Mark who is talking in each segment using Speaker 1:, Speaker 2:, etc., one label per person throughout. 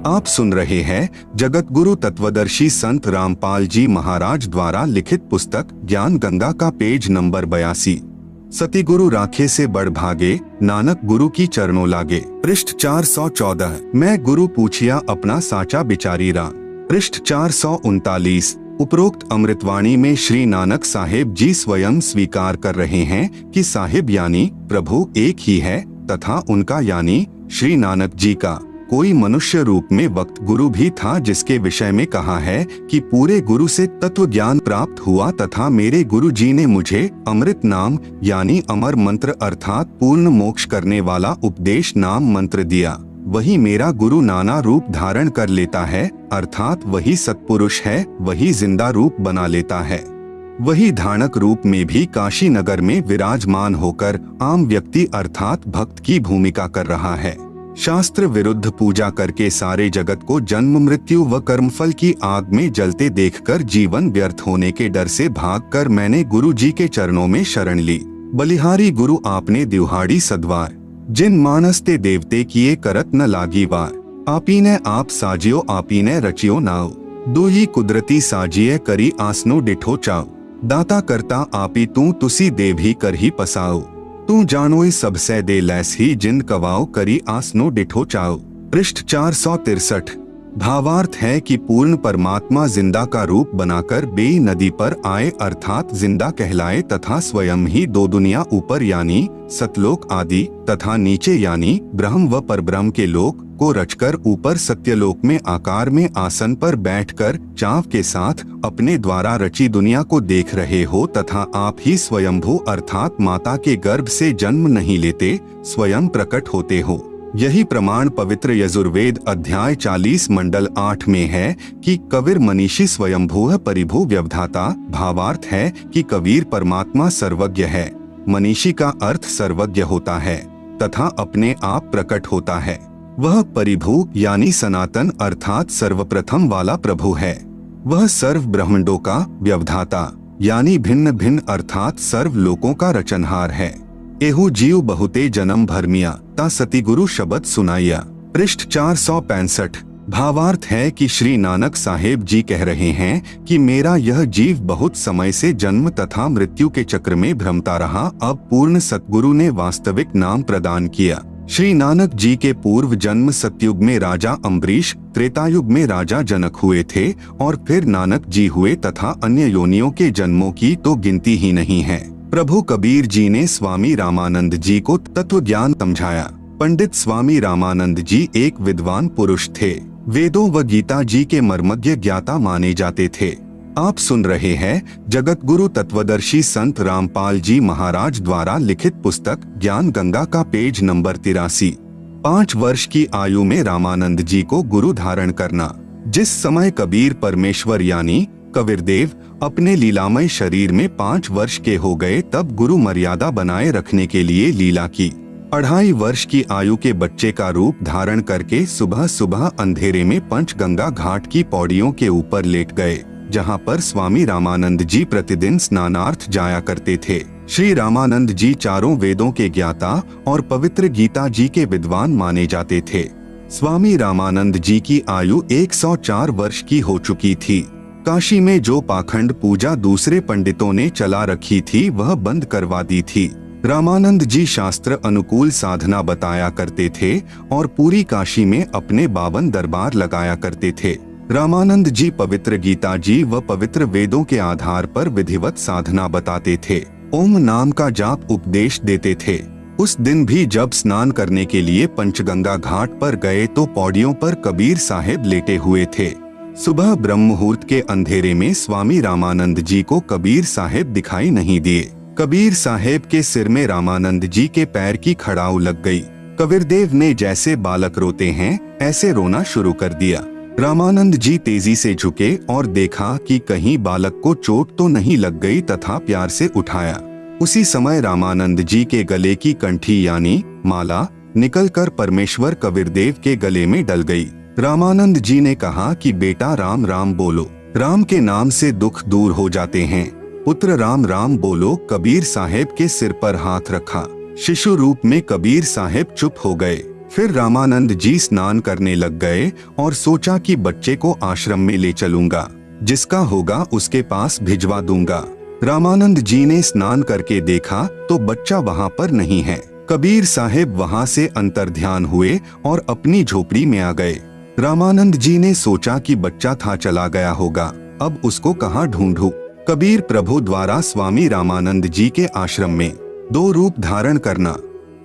Speaker 1: आप सुन रहे हैं जगत गुरु तत्वदर्शी संत रामपाल जी महाराज द्वारा लिखित पुस्तक ज्ञान गंगा का पेज नंबर 82। सतिगुरु राखे से बढ़ भागे, नानक गुरु की चरणों लागे। पृष्ठ 414। मैं गुरु पूछिया अपना साचा बिचारीरा। पृष्ठ 439। उपरोक्त अमृतवाणी में श्री नानक साहेब जी स्वयं स्वीकार कर रहे हैं कि साहिब यानी प्रभु एक ही है तथा उनका यानी श्री नानक जी का कोई मनुष्य रूप में वक्त गुरु भी था, जिसके विषय में कहा है कि पूरे गुरु से तत्व ज्ञान प्राप्त हुआ तथा मेरे गुरु जी ने मुझे अमृत नाम यानी अमर मंत्र अर्थात पूर्ण मोक्ष करने वाला उपदेश नाम मंत्र दिया। वही मेरा गुरु नाना रूप धारण कर लेता है, अर्थात वही सत्पुरुष है, वही जिंदा रूप बना लेता है। वही धानक रूप में भी काशी नगर में विराजमान होकर आम व्यक्ति अर्थात भक्त की भूमिका कर रहा है। शास्त्र विरुद्ध पूजा करके सारे जगत को जन्म मृत्यु व कर्मफल की आग में जलते देखकर जीवन व्यर्थ होने के डर से भागकर मैंने गुरु जी के चरणों में शरण ली। बलिहारी गुरु आपने दिवहाड़ी सद्वार, जिन मानस ते देवते किए करत न लागी वार। आपी ने आप साजियो आपी ने रचियो नाव, दो ही कुदरती साजिए करी आसनो डिठो चाव। दाता करता आपी तू तुसी देव ही कर ही पसाओ, तू जानोई सबसे दे लैस ही जिन कवाओ करी आसनो डिठो चाओ। पृष्ठ 463। भावार्थ है कि पूर्ण परमात्मा जिंदा का रूप बनाकर बेई नदी पर आए अर्थात जिंदा कहलाए तथा स्वयं ही दो दुनिया ऊपर यानी सतलोक आदि तथा नीचे यानी ब्रह्म व परब्रह्म के लोक को रचकर ऊपर सत्यलोक में आकार में आसन पर बैठकर चाव के साथ अपने द्वारा रची दुनिया को देख रहे हो तथा आप ही स्वयंभू अर्थात माता के गर्भ से जन्म नहीं लेते, स्वयं प्रकट होते हो। यही प्रमाण पवित्र यजुर्वेद अध्याय 40 मंडल 8 में है कि कबीर मनीषी स्वयंभू परिभू व्यवधाता। भावार्थ है कि कबीर परमात्मा सर्वज्ञ है। मनीषी का अर्थ सर्वज्ञ होता है तथा अपने आप प्रकट होता है। वह परिभू यानी सनातन अर्थात सर्वप्रथम वाला प्रभु है। वह सर्व ब्रह्मांडों का व्यवधाता यानी भिन्न भिन्न अर्थात सर्व लोकों का रचनहार है। एहू जीव बहुते जन्म भरमिया ता सतिगुरु शब्द सुनाइया। पृष्ठ 465। भावार्थ है कि श्री नानक साहेब जी कह रहे हैं कि मेरा यह जीव बहुत समय से जन्म तथा मृत्यु के चक्र में भ्रमता रहा, अब पूर्ण सतगुरु ने वास्तविक नाम प्रदान किया। श्री नानक जी के पूर्व जन्म सतयुग में राजा अम्बरीश, त्रेतायुग में राजा जनक हुए थे और फिर नानक जी हुए तथा अन्य योनियों के जन्मों की तो गिनती ही नहीं है। प्रभु कबीर जी ने स्वामी रामानंद जी को तत्व ज्ञान समझाया। पंडित स्वामी रामानंद जी एक विद्वान पुरुष थे। वेदों व गीता जी के मर्मज्ञ ज्ञाता माने जाते थे। आप सुन रहे हैं जगत गुरु तत्वदर्शी संत रामपाल जी महाराज द्वारा लिखित पुस्तक ज्ञान गंगा का पेज नंबर 83। 5 वर्ष की आयु में रामानंद जी को गुरु धारण करना। जिस समय कबीर परमेश्वर यानी कबीरदेव अपने लीलामय शरीर में 5 वर्ष के हो गए, तब गुरु मर्यादा बनाए रखने के लिए लीला की। 2.5 वर्ष की आयु के बच्चे का रूप धारण करके सुबह सुबह अंधेरे में पंचगंगा घाट की पौड़ियों के ऊपर लेट गए, जहां पर स्वामी रामानंद जी प्रतिदिन स्नानार्थ जाया करते थे। श्री रामानंद जी चारों वेदों के ज्ञाता और पवित्र गीता जी के विद्वान माने जाते थे। स्वामी रामानंद जी की आयु 104 वर्ष की हो चुकी थी। काशी में जो पाखंड पूजा दूसरे पंडितों ने चला रखी थी वह बंद करवा दी थी। रामानंद जी शास्त्र अनुकूल साधना बताया करते थे और पूरी काशी में अपने 52 दरबार लगाया करते थे। रामानंद जी पवित्र गीता जी व पवित्र वेदों के आधार पर विधिवत साधना बताते थे। ओम नाम का जाप उपदेश देते थे। उस दिन भी जब स्नान करने के लिए पंचगंगा घाट पर गए तो पौड़ियों पर कबीर साहेब लेटे हुए थे। सुबह ब्रह्म मुहूर्त के अंधेरे में स्वामी रामानंद जी को कबीर साहेब दिखाई नहीं दिए। कबीर साहेब के सिर में रामानंद जी के पैर की खड़ाऊ लग गई। कबीरदेव ने जैसे बालक रोते हैं ऐसे रोना शुरू कर दिया। रामानंद जी तेजी से झुके और देखा कि कहीं बालक को चोट तो नहीं लग गई तथा प्यार से उठाया। उसी समय रामानंद जी के गले की कंठी यानी माला निकलकर परमेश्वर कबीरदेव के गले में डल गई। रामानंद जी ने कहा कि बेटा राम राम बोलो, राम के नाम से दुख दूर हो जाते हैं। पुत्र राम राम बोलो। कबीर साहेब के सिर पर हाथ रखा। शिशु रूप में कबीर साहेब चुप हो गए। फिर रामानंद जी स्नान करने लग गए और सोचा कि बच्चे को आश्रम में ले चलूंगा, जिसका होगा उसके पास भिजवा दूंगा। रामानंद जी ने स्नान करके देखा तो बच्चा वहाँ पर नहीं है। कबीर साहिब वहाँ से अंतर्ध्यान हुए और अपनी झोपड़ी में आ गए। रामानंद जी ने सोचा कि बच्चा था चला गया होगा, अब उसको कहाँ ढूंढूं। कबीर प्रभु द्वारा स्वामी रामानंद जी के आश्रम में 2 रूप धारण करना।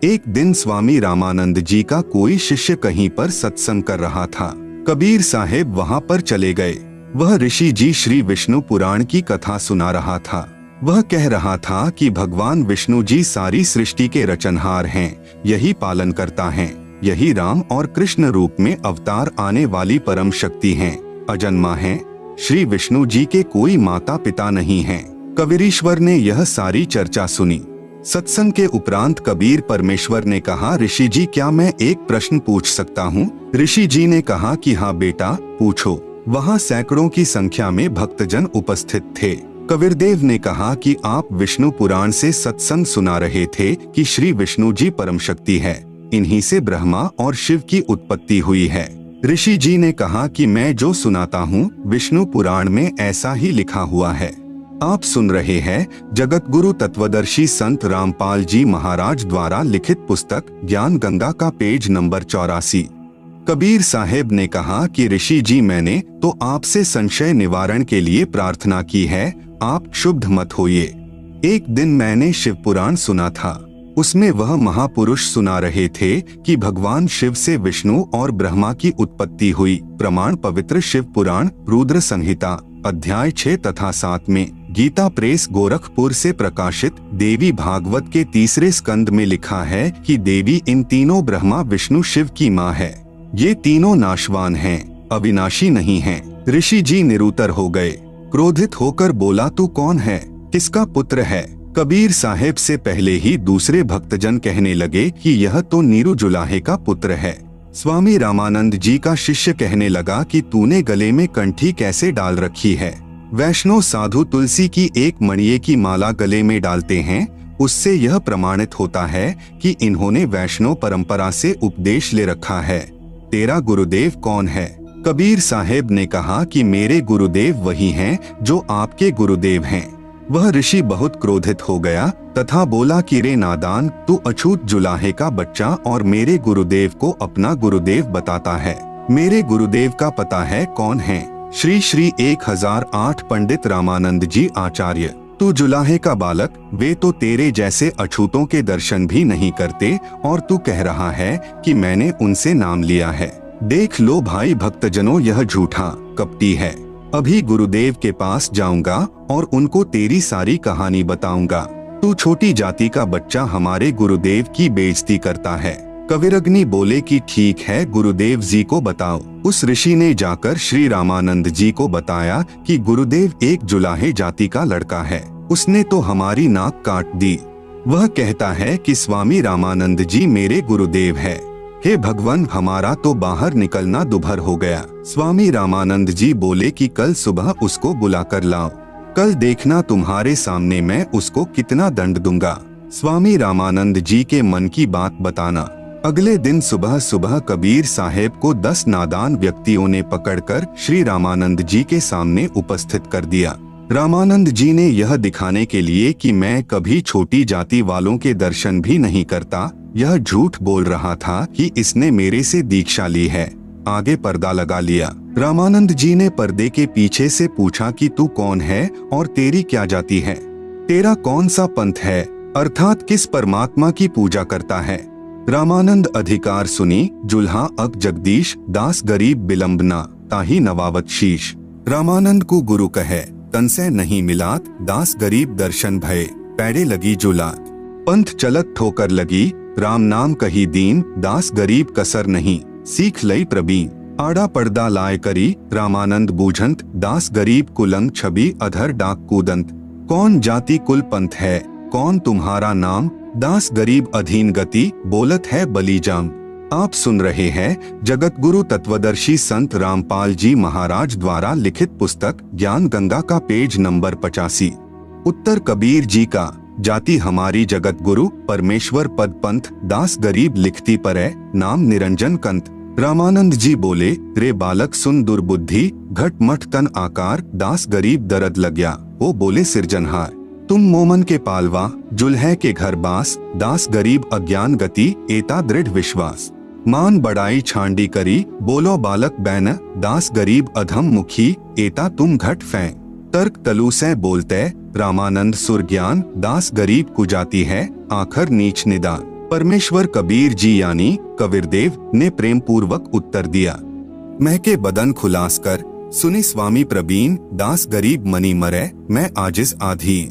Speaker 1: एक दिन स्वामी रामानंद जी का कोई शिष्य कहीं पर सत्संग कर रहा था। कबीर साहिब वहाँ पर चले गए। वह ऋषि जी श्री विष्णु पुराण की कथा सुना रहा था। वह कह रहा था कि भगवान विष्णु जी सारी सृष्टि के रचनहार हैं, यही पालन करता हैं, यही राम और कृष्ण रूप में अवतार आने वाली परम शक्ति हैं, अजन्मा हैं। श्री विष्णु जी के कोई माता पिता नहीं हैं। कबीरेश्वर ने यह सारी चर्चा सुनी। सत्संग के उपरांत कबीर परमेश्वर ने कहा, ऋषि जी क्या मैं एक प्रश्न पूछ सकता हूँ? ऋषि जी ने कहा कि हाँ बेटा पूछो। वहाँ सैकड़ों की संख्या में भक्तजन उपस्थित थे। कबीरदेव ने कहा कि आप विष्णु पुराण से सत्संग सुना रहे थे कि श्री विष्णु जी परम शक्ति है, इन्हीं से ब्रह्मा और शिव की उत्पत्ति हुई है। ऋषि जी ने कहा कि मैं जो सुनाता हूँ विष्णु पुराण में ऐसा ही लिखा हुआ है। आप सुन रहे हैं जगत गुरु तत्वदर्शी संत रामपाल जी महाराज द्वारा लिखित पुस्तक ज्ञान गंगा का पेज नंबर 84। कबीर साहेब ने कहा कि ऋषि जी मैंने तो आपसे संशय निवारण के लिए प्रार्थना की है, आप क्षुब्ध मत होइए। एक दिन मैंने शिव पुराण सुना था। उसमें वह महापुरुष सुना रहे थे कि भगवान शिव से विष्णु और ब्रह्मा की उत्पत्ति हुई। प्रमाण पवित्र शिव पुराण रुद्र संहिता अध्याय 6 तथा 7 में, गीता प्रेस गोरखपुर से प्रकाशित देवी भागवत के 3 स्कंद में लिखा है कि देवी इन तीनों ब्रह्मा विष्णु शिव की माँ है। ये तीनों नाशवान हैं, अविनाशी नहीं हैं। ऋषि जी निरुत्तर हो गए। क्रोधित होकर बोला, तू कौन है, किसका पुत्र है? कबीर साहेब से पहले ही दूसरे भक्तजन कहने लगे कि यह तो नीरू जुलाहे का पुत्र है। स्वामी रामानंद जी का शिष्य कहने लगा कि तूने गले में कंठी कैसे डाल रखी है? वैष्णव साधु तुलसी की एक मणिये की माला गले में डालते हैं, उससे यह प्रमाणित होता है कि इन्होंने वैष्णव परंपरा से उपदेश ले रखा है। तेरा गुरुदेव कौन है? कबीर साहेब ने कहा कि मेरे गुरुदेव वही हैं जो आपके गुरुदेव हैं। वह ऋषि बहुत क्रोधित हो गया तथा बोला कि रे नादान, तू अछूत जुलाहे का बच्चा और मेरे गुरुदेव को अपना गुरुदेव बताता है। मेरे गुरुदेव का पता है कौन है? श्री श्री 1008 पंडित रामानंद जी आचार्य। तू जुलाहे का बालक, वे तो तेरे जैसे अछूतों के दर्शन भी नहीं करते और तू कह रहा है कि मैंने उनसे नाम लिया है। देख लो भाई भक्तजनों, यह झूठा कपटी है। अभी गुरुदेव के पास जाऊंगा और उनको तेरी सारी कहानी बताऊंगा। तू छोटी जाति का बच्चा हमारे गुरुदेव की बेइज्जती करता है। कविरग्नि बोले कि ठीक है, गुरुदेव जी को बताओ। उस ऋषि ने जाकर श्री रामानंद जी को बताया कि गुरुदेव एक जुलाहे जाति का लड़का है, उसने तो हमारी नाक काट दी। वह कहता है कि स्वामी रामानंद जी मेरे गुरुदेव है। हे भगवान, हमारा तो बाहर निकलना दुभर हो गया। स्वामी रामानंद जी बोले कि कल सुबह उसको बुला कर लाओ, कल देखना तुम्हारे सामने मैं उसको कितना दंड दूंगा। स्वामी रामानंद जी के मन की बात बताना। अगले दिन सुबह सुबह कबीर साहेब को 10 नादान व्यक्तियों ने पकड़कर श्री रामानंद जी के सामने उपस्थित कर दिया। रामानंद जी ने यह दिखाने के लिए कि मैं कभी छोटी जाति वालों के दर्शन भी नहीं करता, यह झूठ बोल रहा था कि इसने मेरे से दीक्षा ली है, आगे पर्दा लगा लिया। रामानंद जी ने पर्दे के पीछे से पूछा कि तू कौन है और तेरी क्या जाति है, तेरा कौन सा पंथ है, अर्थात किस परमात्मा की पूजा करता है। रामानंद अधिकार सुनी, जुल्हा अक जगदीश दास गरीब बिलम्बना ताही नवावत शीश। रामानंद को गुरु कहे तन से नहीं मिलात, दास गरीब दर्शन भय पैरे लगी जुलात। पंथ चलत ठोकर लगी, राम नाम कही दीन, दास गरीब कसर नहीं सीख लई प्रबीन। आड़ा पर्दा लाए करी, रामानंद बूझंत, दास गरीब कुलंग छवि अधर डाक कूदंत। कौन जाति कुल पंथ है, कौन तुम्हारा नाम, दास गरीब अधीन गति बोलत है बलीजाम। आप सुन रहे हैं जगत गुरु तत्वदर्शी संत रामपाल जी महाराज द्वारा लिखित पुस्तक ज्ञान गंगा का पेज नंबर 85। उत्तर कबीर जी का, जाति हमारी जगत गुरु परमेश्वर पद पंथ दास गरीब लिखती पर है नाम निरंजन कंत। रामानंद जी बोले, रे बालक सुन दुर्बुद्धि घट मठ तन आकार दास गरीब दर्द लग्या। वो बोले सिरजनहार तुम मोमन के पालवा जुल्हे के घर बास दास गरीब अज्ञान गति एता दृढ़ विश्वास। मान बड़ाई छांडी करी बोलो बालक बैन दास गरीब अधम मुखी एता तुम घट फेंक। तर्क तलु से बोलते रामानंद सुर ज्ञान दास गरीब कुजाती है आखर नीच निदान। परमेश्वर कबीर जी यानी कबीरदेव ने प्रेम पूर्वक उत्तर दिया। महके बदन खुलास कर सुनी स्वामी प्रवीण दास गरीब मनी मरे मैं आजिज आधी।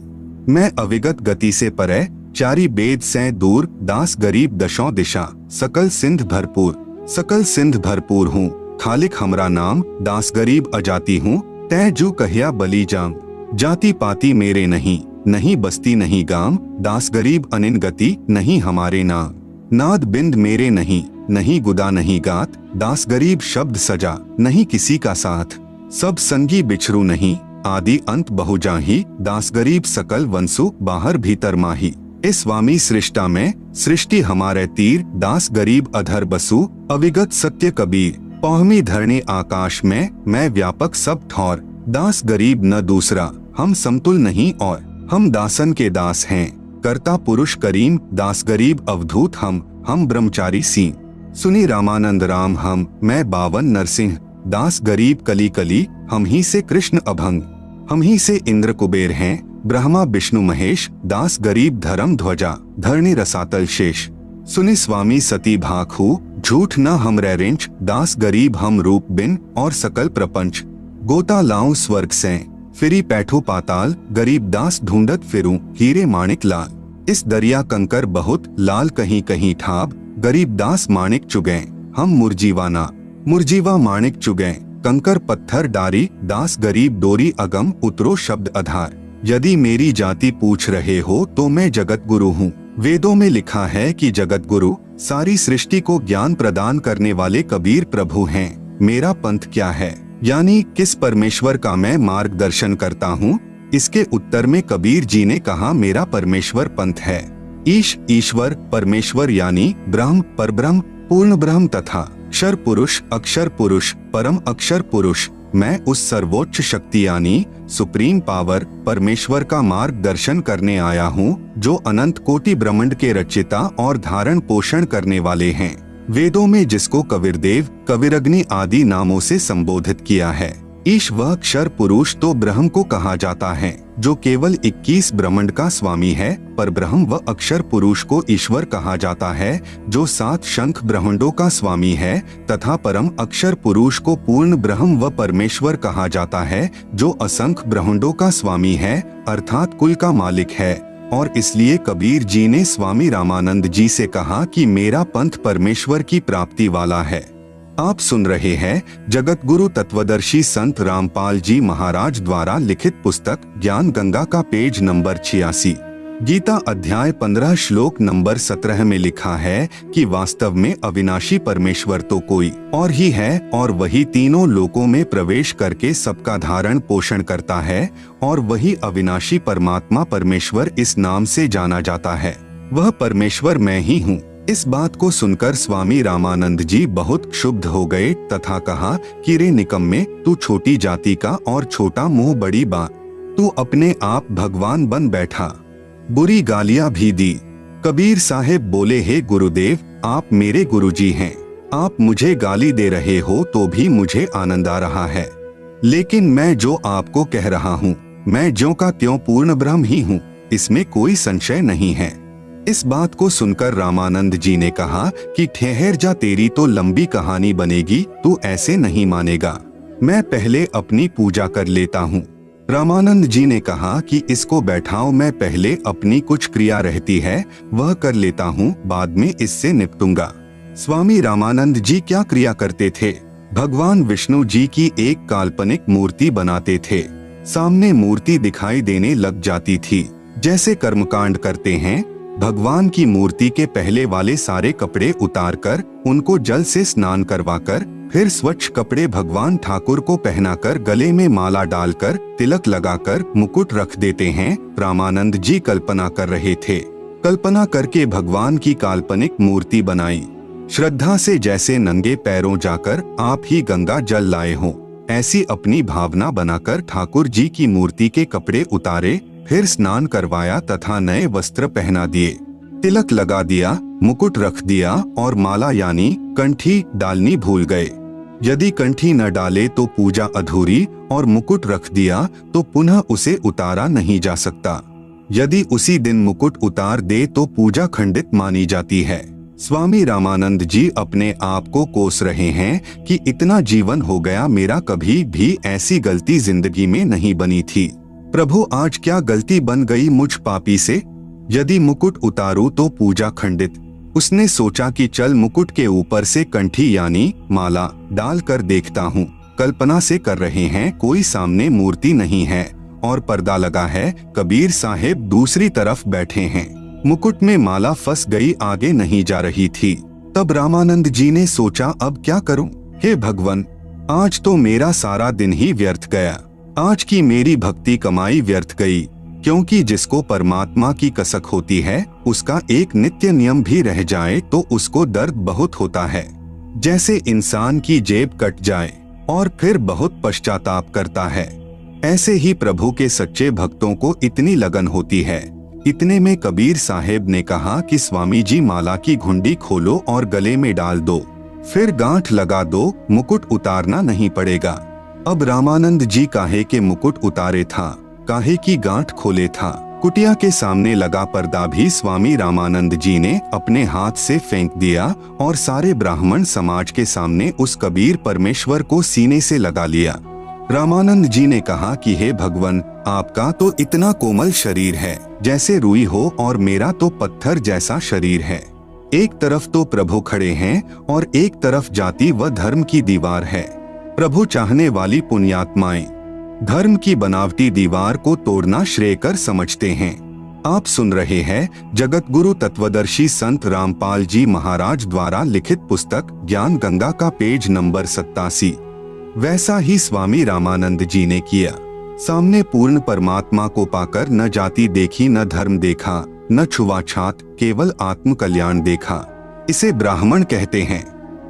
Speaker 1: मैं अविगत गति से परे चारी बेद से दूर दास गरीब दशों दिशा सकल सिंध भरपूर हूँ खालिक हमरा नाम दास गरीब अजाती हूँ तै जू कहिया बली जाम। जाति पाति मेरे नहीं बस्ती नहीं गाम दास गरीब अनिन गति नहीं हमारे नाम। नाद बिंद मेरे नहीं गुदा नहीं गात दास गरीब शब्द सजा नहीं किसी का साथ। सब संगी बिछरू नहीं आदि अंत बहुजाही दास गरीब सकल वंसु बाहर भीतर माही। इस स्वामी सृष्टा में सृष्टि हमारे तीर दास गरीब अधर बसु अविगत सत्य कबीर। पौहमी धरणी आकाश में मैं व्यापक सब ठौर दास गरीब न दूसरा हम समतुल नहीं और हम दासन के दास हैं कर्ता पुरुष करीम दास गरीब अवधूत हम ब्रह्मचारी सी। सुनी रामानंद राम हम मैं बावन नरसिंह दास गरीब कली कली हम ही से कृष्ण अभंग। हम ही से इंद्र कुबेर हैं ब्रह्मा विष्णु महेश दास गरीब धर्म ध्वजा धरणी रसातल शेष। सुनी स्वामी सती भाखू झूठ न हम रेंच दास गरीब हम रूप बिन और सकल प्रपंच। गोता लाऊं स्वर्ग से फिरी पैठू पाताल गरीब दास ढूंढत फिरूं हीरे माणिक लाल। इस दरिया कंकर बहुत लाल कहीं कहीं ठाब गरीब दास माणिक चुगे हम मुरजीवा माणिक चुगे कंकर पत्थर डारी दास गरीब डोरी अगम उतरो शब्द आधार। यदि मेरी जाति पूछ रहे हो तो मैं जगत गुरु हूँ। वेदों में लिखा है कि जगत गुरु सारी सृष्टि को ज्ञान प्रदान करने वाले कबीर प्रभु हैं। मेरा पंथ क्या है यानी किस परमेश्वर का मैं मार्गदर्शन करता हूँ। इसके उत्तर में कबीर जी ने कहा मेरा परमेश्वर पंथ है। ईश्वर परमेश्वर यानी ब्रह्म परब्रह्म पूर्ण ब्रह्म तथा अक्षर पुरुष परम अक्षर पुरुष। मैं उस सर्वोच्च शक्ति यानी सुप्रीम पावर परमेश्वर का मार्गदर्शन करने आया हूँ जो अनंत कोटि ब्रह्मांड के रचयिता और धारण पोषण करने वाले हैं। वेदों में जिसको कबीरदेव कबीरग्नि आदि नामों से संबोधित किया है। ईश वह अक्षर पुरुष तो ब्रह्म को कहा जाता है जो केवल 21 ब्रह्मांड का स्वामी है। पर ब्रह्म व अक्षर पुरुष को ईश्वर कहा जाता है जो 7 शंख ब्रह्मांडों का स्वामी है तथा परम अक्षर पुरुष को पूर्ण ब्रह्म व परमेश्वर कहा जाता है जो असंख्य ब्रह्मांडों का स्वामी है अर्थात कुल का मालिक है। और इसलिए कबीर जी ने स्वामी रामानंद जी से कहा कि मेरा पंथ परमेश्वर की प्राप्ति वाला है। आप सुन रहे हैं जगत गुरु तत्वदर्शी संत रामपाल जी महाराज द्वारा लिखित पुस्तक ज्ञान गंगा का पेज नंबर 86। गीता अध्याय 15 श्लोक नंबर 17 में लिखा है कि वास्तव में अविनाशी परमेश्वर तो कोई और ही है और वही तीनों लोकों में प्रवेश करके सबका धारण पोषण करता है और वही अविनाशी परमात्मा परमेश्वर इस नाम से जाना जाता है। वह परमेश्वर मैं ही हूँ। इस बात को सुनकर स्वामी रामानंद जी बहुत क्षुब्ध हो गए तथा कहा कि रे निकम्मे तू छोटी जाति का और छोटा मुंह बड़ी बात, तू अपने आप भगवान बन बैठा। बुरी गालियां भी दी। कबीर साहेब बोले हे गुरुदेव आप मेरे गुरुजी हैं, आप मुझे गाली दे रहे हो तो भी मुझे आनंद आ रहा है, लेकिन मैं जो आपको कह रहा हूँ मैं ज्यों का त्यों पूर्ण ब्रह्म ही हूँ, इसमें कोई संशय नहीं है। इस बात को सुनकर रामानंद जी ने कहा कि ठहर जा, तेरी तो लंबी कहानी बनेगी, तू ऐसे नहीं मानेगा, मैं पहले अपनी पूजा कर लेता हूँ। रामानंद जी ने कहा कि इसको बैठाओ, मैं पहले अपनी कुछ क्रिया रहती है वह कर लेता हूँ, बाद में इससे निपटूंगा। स्वामी रामानंद जी क्या क्रिया करते थे? भगवान विष्णु जी की एक काल्पनिक मूर्ति बनाते थे। सामने मूर्ति दिखाई देने लग जाती थी। जैसे कर्मकांड करते हैं, भगवान की मूर्ति के पहले वाले सारे कपड़े उतारकर उनको जल से स्नान करवाकर फिर स्वच्छ कपड़े भगवान ठाकुर को पहनाकर गले में माला डालकर तिलक लगाकर मुकुट रख देते हैं। रामानंद जी कल्पना कर रहे थे। कल्पना करके भगवान की काल्पनिक मूर्ति बनाई। श्रद्धा से जैसे नंगे पैरों जाकर आप ही गंगा जल लाए हों, ऐसी अपनी भावना बनाकर ठाकुर जी की मूर्ति के कपड़े उतारे, फिर स्नान करवाया तथा नए वस्त्र पहना दिए, तिलक लगा दिया, मुकुट रख दिया और माला यानी कंठी डालनी भूल गए। यदि कंठी न डाले तो पूजा अधूरी और मुकुट रख दिया तो पुनः उसे उतारा नहीं जा सकता। यदि उसी दिन मुकुट उतार दे तो पूजा खंडित मानी जाती है। स्वामी रामानंद जी अपने आप को कोस रहे हैं कि इतना जीवन हो गया, मेरा कभी भी ऐसी गलती जिंदगी में नहीं बनी थी। प्रभु आज क्या गलती बन गई मुझ पापी से? यदि मुकुट उतारूं तो पूजा खंडित। उसने सोचा कि चल मुकुट के ऊपर से कंठी यानी माला डाल कर देखता हूँ। कल्पना से कर रहे हैं, कोई सामने मूर्ति नहीं है और पर्दा लगा है। कबीर साहेब दूसरी तरफ बैठे हैं। मुकुट में माला फंस गई, आगे नहीं जा रही थी। तब रामानंद जी ने सोचा अब क्या करूं? हे भगवान, आज तो मेरा सारा दिन ही व्यर्थ गया। आज की मेरी भक्ति कमाई व्यर्थ गई, क्योंकि जिसको परमात्मा की कसक होती है उसका एक नित्य नियम भी रह जाए तो उसको दर्द बहुत होता है। जैसे इंसान की जेब कट जाए और फिर बहुत पश्चाताप करता है, ऐसे ही प्रभु के सच्चे भक्तों को इतनी लगन होती है। इतने में कबीर साहेब ने कहा कि स्वामी जी माला की घुंडी खोलो और गले में डाल दो, फिर गांठ लगा दो, मुकुट उतारना नहीं पड़ेगा। अब रामानंद जी काहे के मुकुट उतारे था, काहे की गांठ खोले था। कुटिया के सामने लगा पर्दा भी स्वामी रामानंद जी ने अपने हाथ से फेंक दिया और सारे ब्राह्मण समाज के सामने उस कबीर परमेश्वर को सीने से लगा लिया। रामानंद जी ने कहा कि हे भगवान, आपका तो इतना कोमल शरीर है जैसे रुई हो और मेरा तो पत्थर जैसा शरीर है। एक तरफ तो प्रभु खड़े हैं और एक तरफ जाति व धर्म की दीवार है। प्रभु चाहने वाली पुण्यात्माएं धर्म की बनावटी दीवार को तोड़ना श्रेयकर समझते हैं। आप सुन रहे हैं जगत गुरु तत्वदर्शी संत रामपाल जी महाराज द्वारा लिखित पुस्तक ज्ञान गंगा का पेज नंबर 87। वैसा ही स्वामी रामानंद जी ने किया। सामने पूर्ण परमात्मा को पाकर न जाति देखी, न धर्म देखा, न छुआछात, केवल आत्म कल्याण देखा। इसे ब्राह्मण कहते हैं।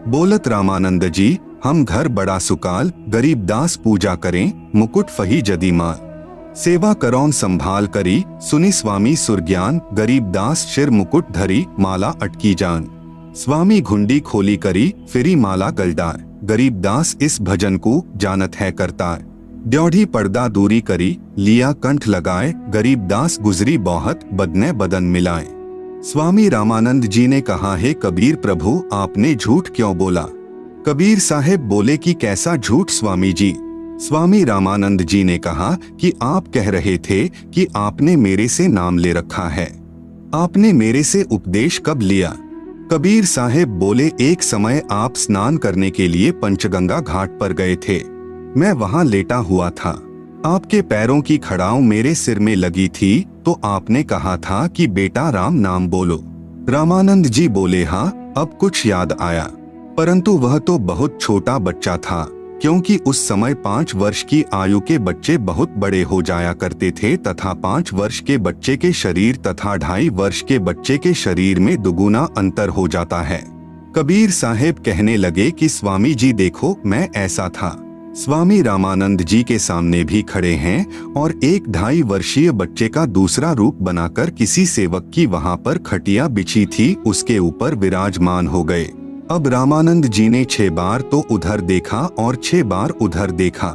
Speaker 1: बोलत रामानंद जी, हम घर बड़ा सुकाल, गरीब दास पूजा करें, मुकुट फही जदी मार। सेवा करौन संभाल करी, सुनी स्वामी सुरज्ञान, गरीब दास शिर मुकुट धरी, माला अटकी जान। स्वामी घुंडी खोली करी, फिरी माला गलडार, गरीब दास इस भजन को जानत है करतार। ड्योढ़ी पर्दा दूरी करी, लिया कंठ लगाए, गरीब दास गुजरी बहुत, बदने बदन मिलाए। स्वामी रामानंद जी ने कहा, हे कबीर प्रभु, आपने झूठ क्यों बोला? कबीर साहेब बोले कि कैसा झूठ स्वामी जी? स्वामी रामानंद जी ने कहा कि आप कह रहे थे कि आपने मेरे से नाम ले रखा है। आपने मेरे से उपदेश कब लिया? कबीर साहेब बोले, एक समय आप स्नान करने के लिए पंचगंगा घाट पर गए थे। मैं वहां लेटा हुआ था। आपके पैरों की खड़ाऊ मेरे सिर में लगी थी तो आपने कहा था कि बेटा राम नाम बोलो। रामानंद जी बोले, हाँ, अब कुछ याद आया, परंतु वह तो बहुत छोटा बच्चा था, क्योंकि उस समय 5 वर्ष की आयु के बच्चे बहुत बड़े हो जाया करते थे तथा 5 वर्ष के बच्चे के शरीर तथा 2.5 वर्ष के बच्चे के शरीर में दुगुना अंतर हो जाता है। कबीर साहेब कहने लगे कि स्वामी जी देखो, मैं ऐसा था। स्वामी रामानंद जी के सामने भी खड़े हैं और एक 2.5 वर्षीय बच्चे का दूसरा रूप बनाकर किसी सेवक की वहां पर खटिया बिछी थी उसके ऊपर विराजमान हो गए। अब रामानंद जी ने 6 बार तो उधर देखा और 6 बार उधर देखा,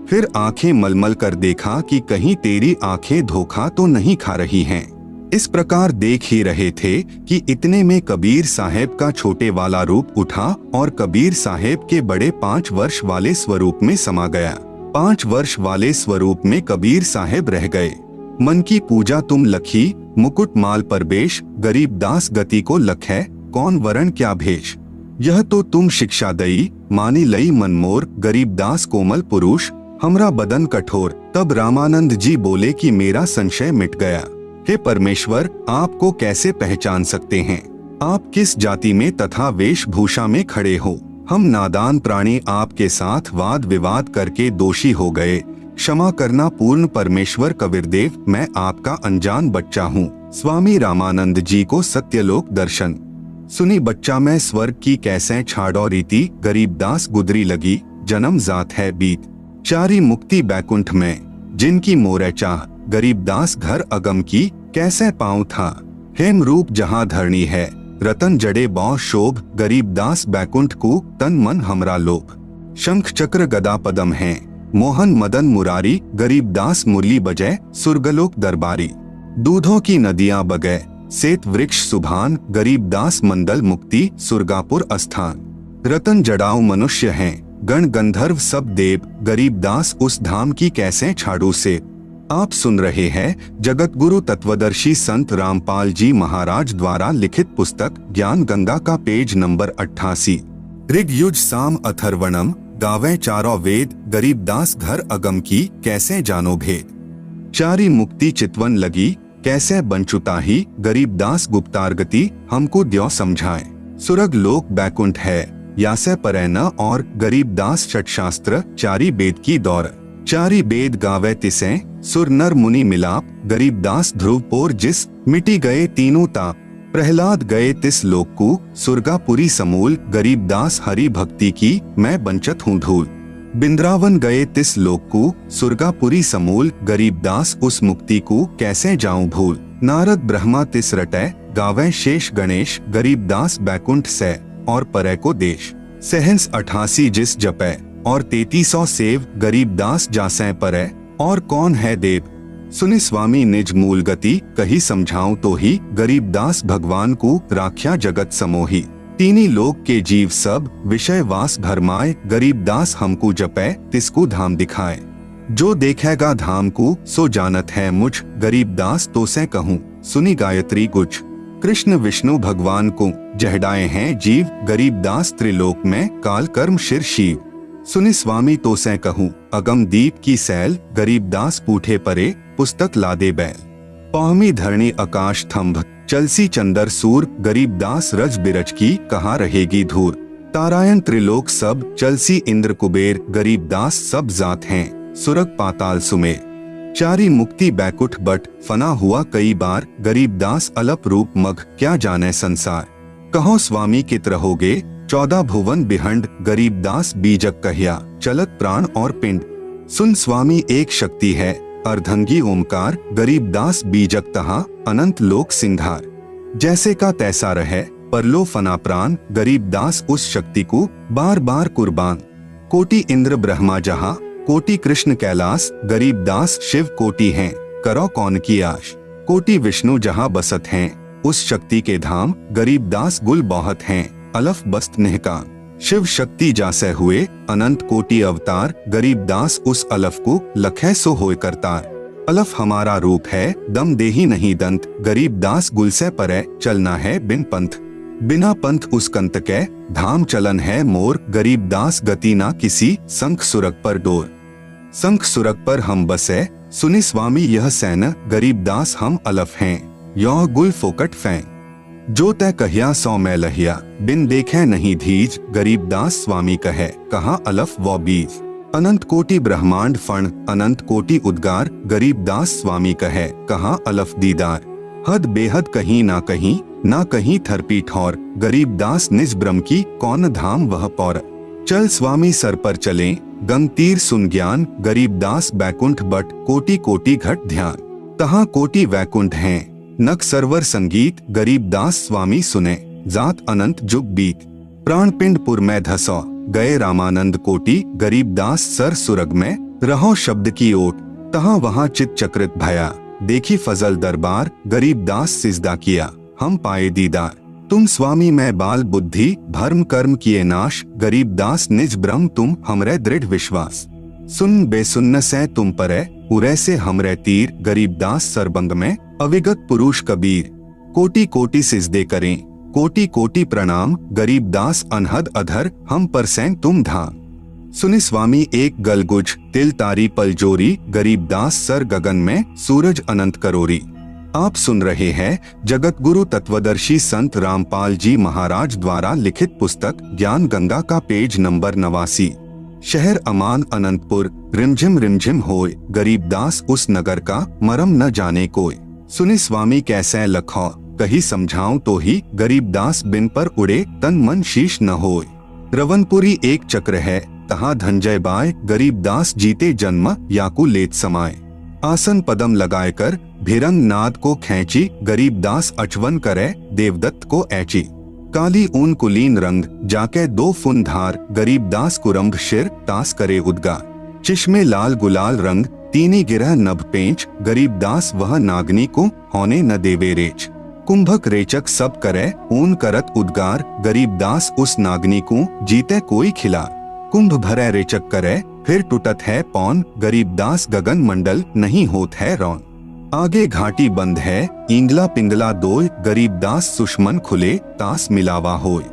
Speaker 1: फिर आंखें मलमल कर देखा कि कहीं तेरी आंखें धोखा तो नहीं खा रही हैं। इस प्रकार देख ही रहे थे कि इतने में कबीर साहेब का छोटे वाला रूप उठा और कबीर साहेब के बड़े 5 वर्ष वाले स्वरूप में समा गया। 5 वर्ष वाले स्वरूप में कबीर साहेब रह गए। मन की पूजा तुम लखी, मुकुट माल पर बेश, गरीब दास गति को लखै, कौन वरण क्या भेष। यह तो तुम शिक्षा दई, मानी लई मन मोर, गरीब दास कोमल पुरुष, हमरा बदन कठोर। तब रामानंद जी बोले कि मेरा संशय मिट गया। हे परमेश्वर, आपको कैसे पहचान सकते हैं? आप किस जाति में तथा वेशभूषा में खड़े हो? हम नादान प्राणी आपके साथ वाद विवाद करके दोषी हो गए, क्षमा करना पूर्ण परमेश्वर कबीरदेव, मैं आपका अनजान बच्चा हूँ। स्वामी रामानंद जी को सत्यलोक दर्शन। सुनी बच्चा मैं स्वर्ग की कैसे छाड़ो रीति, गरीबदास गुदरी लगी जन्म जात है बीत। चारी मुक्ति बैकुंठ में जिनकी मोरे चाह, गरीबदास घर अगम की कैसे पाऊं था। हेम रूप जहाँ धरणी है, रतन जड़े बौ शोभ, गरीबदास बैकुंठ को तन मन हमरा लोभ। शंख चक्र गदा पदम है, मोहन मदन मुरारी, गरीबदास मुरली बजै सुरगलोक दरबारी। दूधों की नदियां बगै सेत वृक्ष सुभान, गरीबदास मंडल मुक्ति सुरगापुर अस्थान। रतन जड़ाऊ मनुष्य हैं, गण गंधर्व सब देव, गरीबदास उस धाम की कैसे छाड़ू से। आप सुन रहे हैं जगत गुरु तत्वदर्शी संत रामपाल जी महाराज द्वारा लिखित पुस्तक ज्ञान गंगा का पेज नंबर 88। ऋग युज साम अथर्वणम, गावे चारों वेद, गरीबदास घर अगम की कैसे जानो भेद। चारी मुक्ति चितवन लगी कैसे बंचुता ही, गरीबदास गुप्तारगति हमको द्यो समझाए। सुरग लोक बैकुंठ है यासे परै न और, गरीबदास षटशास्त्र चारी वेद की दौर। चारी वेद गावे तिसे सुर नर मुनि मिलाप, गरीबदास ध्रुवपोर जिस मिटी गए तीनों ताप। प्रहलाद गए तिस लोक को सुरगापुरी समूल, गरीबदास हरि भक्ति की मैं बंचत हूँ धूल। बिंद्रावन गए तिस लोक को सुरगापुरी समूल, गरीबदास उस मुक्ति को कैसे जाऊं भूल। नारद ब्रह्मा तिस रटै गावे शेष गणेश, गरीबदास बैकुंठ से और परै को देश। सहंस 88 जिस जपै और 3300 सेव, गरीबदास जासै परै और कौन है देव। सुनि स्वामी निज मूल गति कही समझाऊं तो ही, गरीबदास भगवान को राख्या जगत समोही। तीनी लोक के जीव सब विषय वास भरमाए, गरीबदास हमको जपै तिसको धाम दिखाए। जो देखेगा धाम को सो जानत है मुझ, गरीबदास तो से कहूँ सुनी गायत्री गुज। कृष्ण विष्णु भगवान को जहडाए हैं जीव, गरीबदास त्रिलोक में काल कर्म शिर शिव। सुनि स्वामी तो से कहूँ अगम दीप की सैल, गरीबदास पूठे परे पुस्तक लादे बैल। पौहमी धरणी आकाश थंभ चलसी चंदर सूर, गरीबदास रज बिरज की कहाँ रहेगी धूर। तारायण त्रिलोक सब चलसी इंद्र कुबेर, गरीबदास सब जात हैं सुरग पाताल सुमेर। चारी मुक्ति बैकुंठ बट फना हुआ कई बार, गरीबदास अलप रूप मग क्या जाने संसार। कहो स्वामी कित रहोगे 14 भुवन बिहंड, गरीबदास बीजक कहिया चलत प्राण और पिंड। सुन स्वामी एक शक्ति है अर्धंगी ओमकार, गरीबदास बीजक तहा अनंत लोक सिंघार। जैसे का तैसा रहे परलो फना प्राण, गरीबदास उस शक्ति को बार बार कुर्बान। कोटि इंद्र ब्रह्मा जहाँ, कोटि कृष्ण कैलाश, गरीबदास शिव कोटि हैं करो कौन की आश। कोटि विष्णु जहाँ बसत हैं उस शक्ति के धाम, गरीबदास गुल बहुत हैं अलफ बस्त निहकाम। शिव शक्ति जासे हुए अनंत कोटि अवतार, गरीबदास उस अलफ को लखै सो होय करतार। अलफ हमारा रूप है दम देही नहीं दंत, गरीबदास गुल से परे चलना है बिन पंथ। बिना पंथ उस कंत के धाम चलन है मोर, गरीबदास गति ना किसी संख सुरग पर डोर। संख सुरग पर हम बसे सुनि स्वामी यह सैन, गरीबदास हम अलफ हैं यह गुल फोकट फैं। जो तय कहिया सौ मैं लहिया बिन देखे नहीं धीज, गरीबदास स्वामी कहे कहाँ अलफ वो बीज। अनंत कोटि ब्रह्मांड फण अनंत कोटि उद्गार, गरीबदास स्वामी कहे कहाँ अलफ दीदार। हद बेहद कहीं ना कहीं थरपी ठौर, गरीबदास निज ब्रह्म की कौन धाम वह पौर। चल स्वामी सर पर चले गंग तीर सुन ज्ञान, गरीबदास बैकुंठ बट कोटि कोटि घट ध्यान। तहाँ कोटि वैकुंठ हैं नक सरवर संगीत, गरीबदास स्वामी सुने जात अनंत जुग बीत। प्राण पिंडपुर में धसो गए रामानंद कोटि, गरीबदास सर सुरग में रहो शब्द की ओट। तहाँ वहाँ चित चक्रित भया देखी फजल दरबार, गरीबदास सिजदा किया हम पाए दीदार। तुम स्वामी मैं बाल बुद्धि भर्म कर्म किए नाश, गरीबदास निज ब्रह्म तुम हमरे दृढ़ विश्वास। सुन बेसुन्न से तुम परे उरे से हमरे तीर, गरीबदास सरबंग में अविगत पुरुष कबीर। कोटि कोटि सिजदे करें कोटि कोटि प्रणाम, गरीबदास अनहद अधर हम पर सैन तुम धाम। सुनि स्वामी एक गलगुज तिल तारी पल जोरी, गरीबदास सर गगन में सूरज अनंत करोरी। आप सुन रहे हैं जगत गुरु तत्वदर्शी संत रामपाल जी महाराज द्वारा लिखित पुस्तक ज्ञान गंगा का पेज नंबर 89। शहर अमान अनंतपुर, रिमझिम होय, गरीबदास उस नगर का मरम न जाने कोय। सुनि स्वामी कैसे लखो, कही समझाऊं तो ही, गरीबदास बिन पर उड़े तन मन शीश न होय। रवनपुरी एक चक्र है, तहाँ धनंजय बाय, गरीबदास जीते जन्म याकू लेत समाये। आसन पदम लगाए कर भिरंग नाद को खैंची, गरीबदास अचवन करे देवदत्त को ऐची। काली ऊन कुलीन रंग जाके 2 फुन धार, गरीबदास कुरम्भ शिर तास करे उद्गार। चिश्मे लाल गुलाल रंग तीनी गिरह नभ पेंच, गरीबदास वह नागनी को होने न देवे रेच। कुंभक रेचक सब करे ऊन करत उद्गार, गरीबदास उस नागनी को जीते कोई खिलार। कुंभ भरे रेचक करे फिर टूटत है पौन, गरीबदास गगन मंडल नहीं होत है रौन। आगे घाटी बंद है इंगला पिंगला दोय, गरीबदास सुषमन खुले तास मिलावा होय।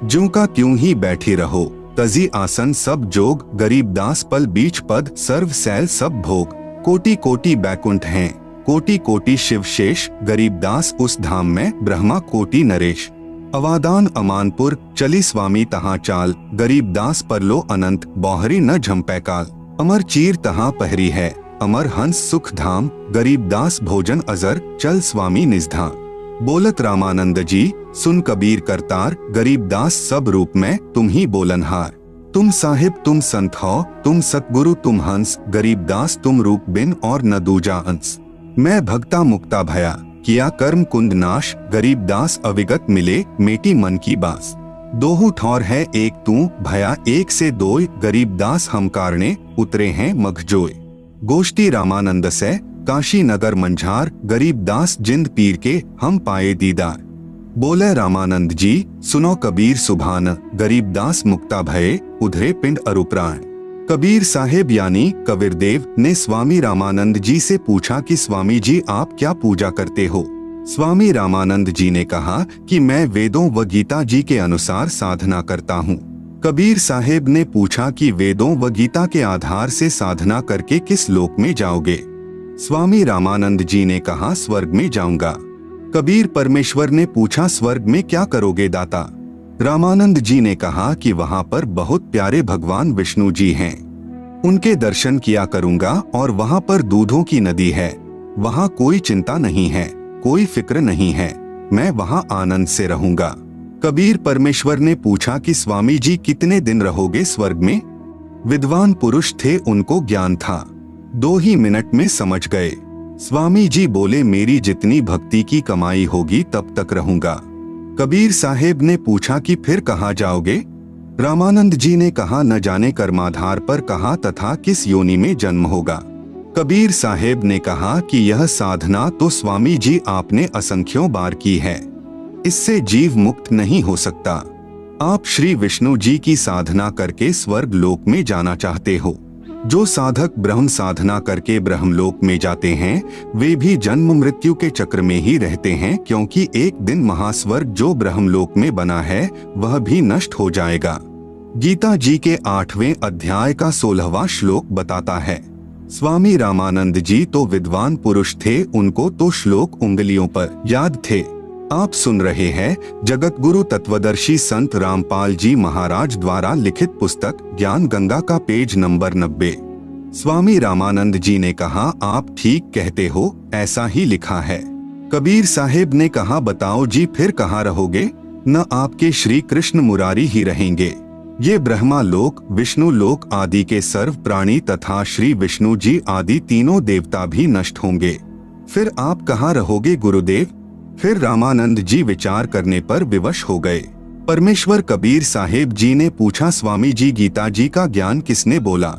Speaker 1: ज्यों का त्यों ही बैठी रहो तजी आसन सब जोग, गरीबदास पल बीच पद सर्व सैल सब भोग। कोटि कोटि बैकुंठ हैं कोटि कोटि शिव शेष, गरीबदास उस धाम में ब्रह्मा कोटि नरेश। अवादान अमानपुर चली स्वामी तहाँ चाल, गरीबदास परलो अनंत बौहरी न झम्पै काल। अमर चीर तहाँ पहरी है अमर हंस सुख धाम, गरीबदास भोजन अजर चल स्वामी निजधाम। बोलत रामानंद जी सुन कबीर करतार, गरीबदास सब रूप में तुम ही बोलनहार। तुम साहिब तुम संत हो तुम सतगुरु तुम हंस, गरीबदास तुम रूप बिन और न दूजा अंश। मैं भक्ता मुक्ता भया किया कर्म कुंद नाश, गरीबदास अविगत मिले मेटी मन की बास। दोहु ठौर है एक तू भया एक से दोय, गरीबदास हम कारणे उतरे हैं मखजोय। गोष्ठी रामानंद से काशी नगर मंझार, गरीबदास जिंद पीर के हम पाए दीदार। बोले रामानंद जी सुनो कबीर सुभान, गरीबदास मुक्ता भये उधरे पिंड अरुप्राण। कबीर साहेब यानी कबीरदेव ने स्वामी रामानंद जी से पूछा कि स्वामी जी आप क्या पूजा करते हो। स्वामी रामानंद जी ने कहा कि मैं वेदों व गीता जी के अनुसार साधना करता हूँ। कबीर साहेब ने पूछा कि वेदों व गीता के आधार से साधना करके किस लोक में जाओगे। स्वामी रामानंद जी ने कहा स्वर्ग में जाऊंगा। कबीर परमेश्वर ने पूछा स्वर्ग में क्या करोगे दाता। रामानंद जी ने कहा कि वहाँ पर बहुत प्यारे भगवान विष्णु जी हैं, उनके दर्शन किया करूंगा और वहाँ पर दूधों की नदी है, वहाँ कोई चिंता नहीं है, कोई फिक्र नहीं है, मैं वहाँ आनंद से रहूंगा। कबीर परमेश्वर ने पूछा कि स्वामी जी कितने दिन रहोगे स्वर्ग में। विद्वान पुरुष थे, उनको ज्ञान था, 2 ही मिनट में समझ गए। स्वामी जी बोले मेरी जितनी भक्ति की कमाई होगी तब तक रहूंगा। कबीर साहेब ने पूछा कि फिर कहाँ जाओगे। रामानंद जी ने कहा न जाने कर्माधार पर कहाँ तथा किस योनि में जन्म होगा। कबीर साहेब ने कहा कि यह साधना तो स्वामी जी आपने असंख्यों बार की है, इससे जीव मुक्त नहीं हो सकता। आप श्री विष्णु जी की साधना करके स्वर्ग लोक में जाना चाहते हो। जो साधक ब्रह्म साधना करके ब्रह्मलोक में जाते हैं वे भी जन्म मृत्यु के चक्र में ही रहते हैं, क्योंकि एक दिन महास्वर्ग जो ब्रह्मलोक में बना है वह भी नष्ट हो जाएगा। गीता जी के 8वें अध्याय का 16वां श्लोक बताता है। स्वामी रामानंद जी तो विद्वान पुरुष थे, उनको तो श्लोक उंगलियों पर याद थे। आप सुन रहे हैं जगत गुरु तत्वदर्शी संत रामपाल जी महाराज द्वारा लिखित पुस्तक ज्ञान गंगा का पेज नंबर 90। स्वामी रामानंद जी ने कहा आप ठीक कहते हो, ऐसा ही लिखा है। कबीर साहेब ने कहा बताओ जी फिर कहाँ रहोगे। न आपके श्री कृष्ण मुरारी ही रहेंगे, ये ब्रह्मा लोक विष्णु लोक आदि के सर्व प्राणी तथा श्री विष्णु जी आदि तीनों देवता भी नष्ट होंगे, फिर आप कहाँ रहोगे गुरुदेव। फिर रामानंद जी विचार करने पर विवश हो गए। परमेश्वर कबीर साहेब जी ने पूछा स्वामी जी गीता जी का ज्ञान किसने बोला।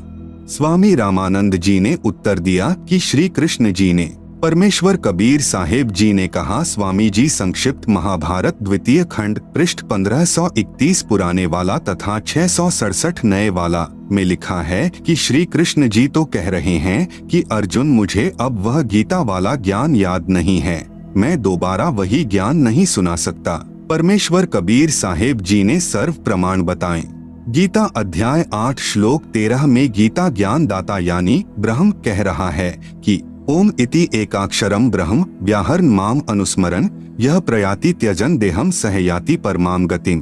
Speaker 1: स्वामी रामानंद जी ने उत्तर दिया कि श्री कृष्ण जी ने। परमेश्वर कबीर साहेब जी ने कहा स्वामी जी संक्षिप्त महाभारत द्वितीय खंड पृष्ठ 1531 पुराने वाला तथा 667 नए वाला में लिखा है कि श्री कृष्ण जी तो कह रहे हैं कि अर्जुन मुझे अब वह गीता वाला ज्ञान याद नहीं है, मैं दोबारा वही ज्ञान नहीं सुना सकता। परमेश्वर कबीर साहेब जी ने सर्व प्रमाण बताएं। गीता अध्याय 8 श्लोक 13 में गीता ज्ञान दाता यानी ब्रह्म कह रहा है कि ओम इति एकाक्षरम ब्रह्म व्याहरण माम अनुस्मरण यह प्रयाति त्यजन देहम सहयाति परमाम गतिम।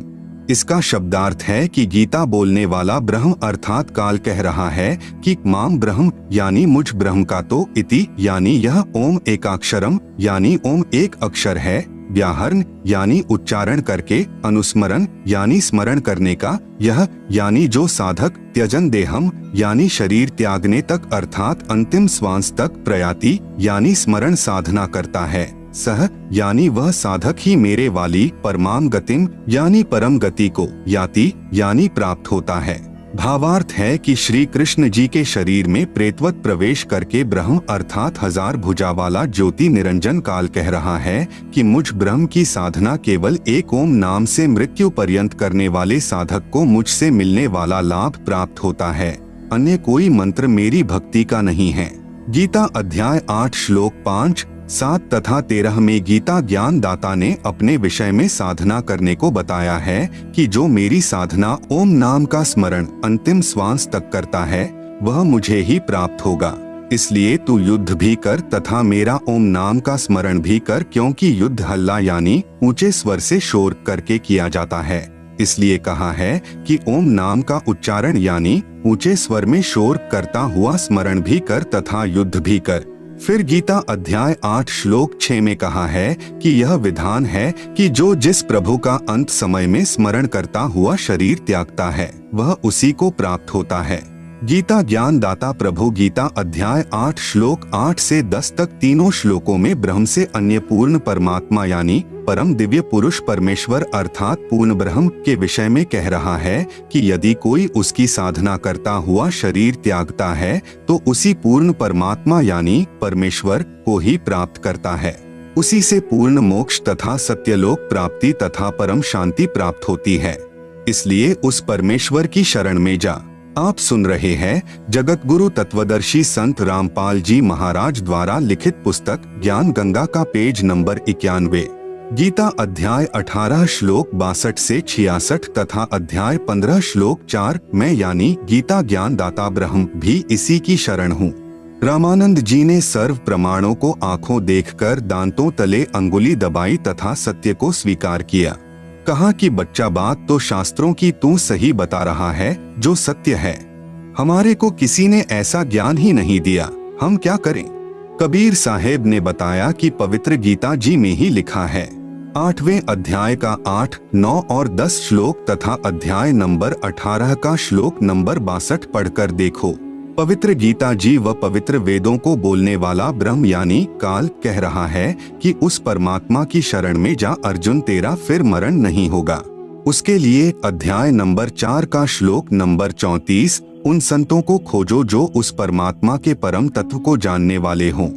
Speaker 1: इसका शब्दार्थ है कि गीता बोलने वाला ब्रह्म अर्थात काल कह रहा है कि माम ब्रह्म यानी मुझ ब्रह्म का तो इति यानी यह ओम एकाक्षरम यानी ओम एक अक्षर है, व्याहरण यानी उच्चारण करके, अनुस्मरण यानी स्मरण करने का, यह यानी जो साधक, त्यजन देहम यानी शरीर त्यागने तक अर्थात अंतिम श्वास तक, प्रयाति यानी स्मरण साधना करता है, सह यानी वह साधक ही मेरे वाली, परमाम गतिम यानी परम गति को, याति यानी प्राप्त होता है। भावार्थ है कि श्री कृष्ण जी के शरीर में प्रेतवत प्रवेश करके ब्रह्म अर्थात हजार भुजा वाला ज्योति निरंजन काल कह रहा है कि मुझ ब्रह्म की साधना केवल एक ओम नाम से मृत्यु पर्यंत करने वाले साधक को मुझसे मिलने वाला लाभ प्राप्त होता है, अन्य कोई मंत्र मेरी भक्ति का नहीं है। गीता अध्याय 8 श्लोक 5, 7 तथा 13 में गीता ज्ञान दाता ने अपने विषय में साधना करने को बताया है कि जो मेरी साधना ओम नाम का स्मरण अंतिम श्वास तक करता है वह मुझे ही प्राप्त होगा। इसलिए तू युद्ध भी कर तथा मेरा ओम नाम का स्मरण भी कर, क्योंकि युद्ध हल्ला यानी ऊंचे स्वर से शोर करके किया जाता है। इसलिए कहा है कि ओम नाम का उच्चारण यानी ऊंचे स्वर में शोर करता हुआ स्मरण भी कर तथा युद्ध भी कर। फिर गीता अध्याय 8 श्लोक 6 में कहा है कि यह विधान है कि जो जिस प्रभु का अंत समय में स्मरण करता हुआ शरीर त्यागता है वह उसी को प्राप्त होता है। गीता ज्ञान दाता प्रभु गीता अध्याय 8 श्लोक 8 से 10 तक तीनों श्लोकों में ब्रह्म से अन्य पूर्ण परमात्मा यानी परम दिव्य पुरुष परमेश्वर अर्थात पूर्ण ब्रह्म के विषय में कह रहा है कि यदि कोई उसकी साधना करता हुआ शरीर त्यागता है तो उसी पूर्ण परमात्मा यानी परमेश्वर को ही प्राप्त करता है। उसी से पूर्ण मोक्ष तथा सत्यलोक प्राप्ति तथा परम शांति प्राप्त होती है। इसलिए उस परमेश्वर की शरण में जा। आप सुन रहे हैं जगत गुरु तत्वदर्शी संत रामपाल जी महाराज द्वारा लिखित पुस्तक ज्ञान गंगा का पेज नंबर 91। गीता अध्याय 18 श्लोक 62 से 66 तथा अध्याय 15 श्लोक 4 मैं यानी गीता ज्ञान दाता ब्रह्म भी इसी की शरण हूँ। रामानंद जी ने सर्व प्रमाणों को आंखों देखकर दांतों तले अंगुली दबाई तथा सत्य को स्वीकार किया। कहा कि बच्चा बात तो शास्त्रों की तू सही बता रहा है जो सत्य है, हमारे को किसी ने ऐसा ज्ञान ही नहीं दिया, हम क्या करें। कबीर साहेब ने बताया कि पवित्र गीता जी में ही लिखा है। 8वें अध्याय का 8, 9 और 10 श्लोक तथा अध्याय नंबर 18 का श्लोक नंबर 62 पढ़कर देखो। पवित्र गीता जी व पवित्र वेदों को बोलने वाला ब्रह्म यानी काल कह रहा है कि उस परमात्मा की शरण में जा अर्जुन, तेरा फिर मरण नहीं होगा। उसके लिए अध्याय नंबर 4 का श्लोक नंबर 34 उन संतों को खोजो जो उस परमात्मा के परम तत्व को जानने वाले हों,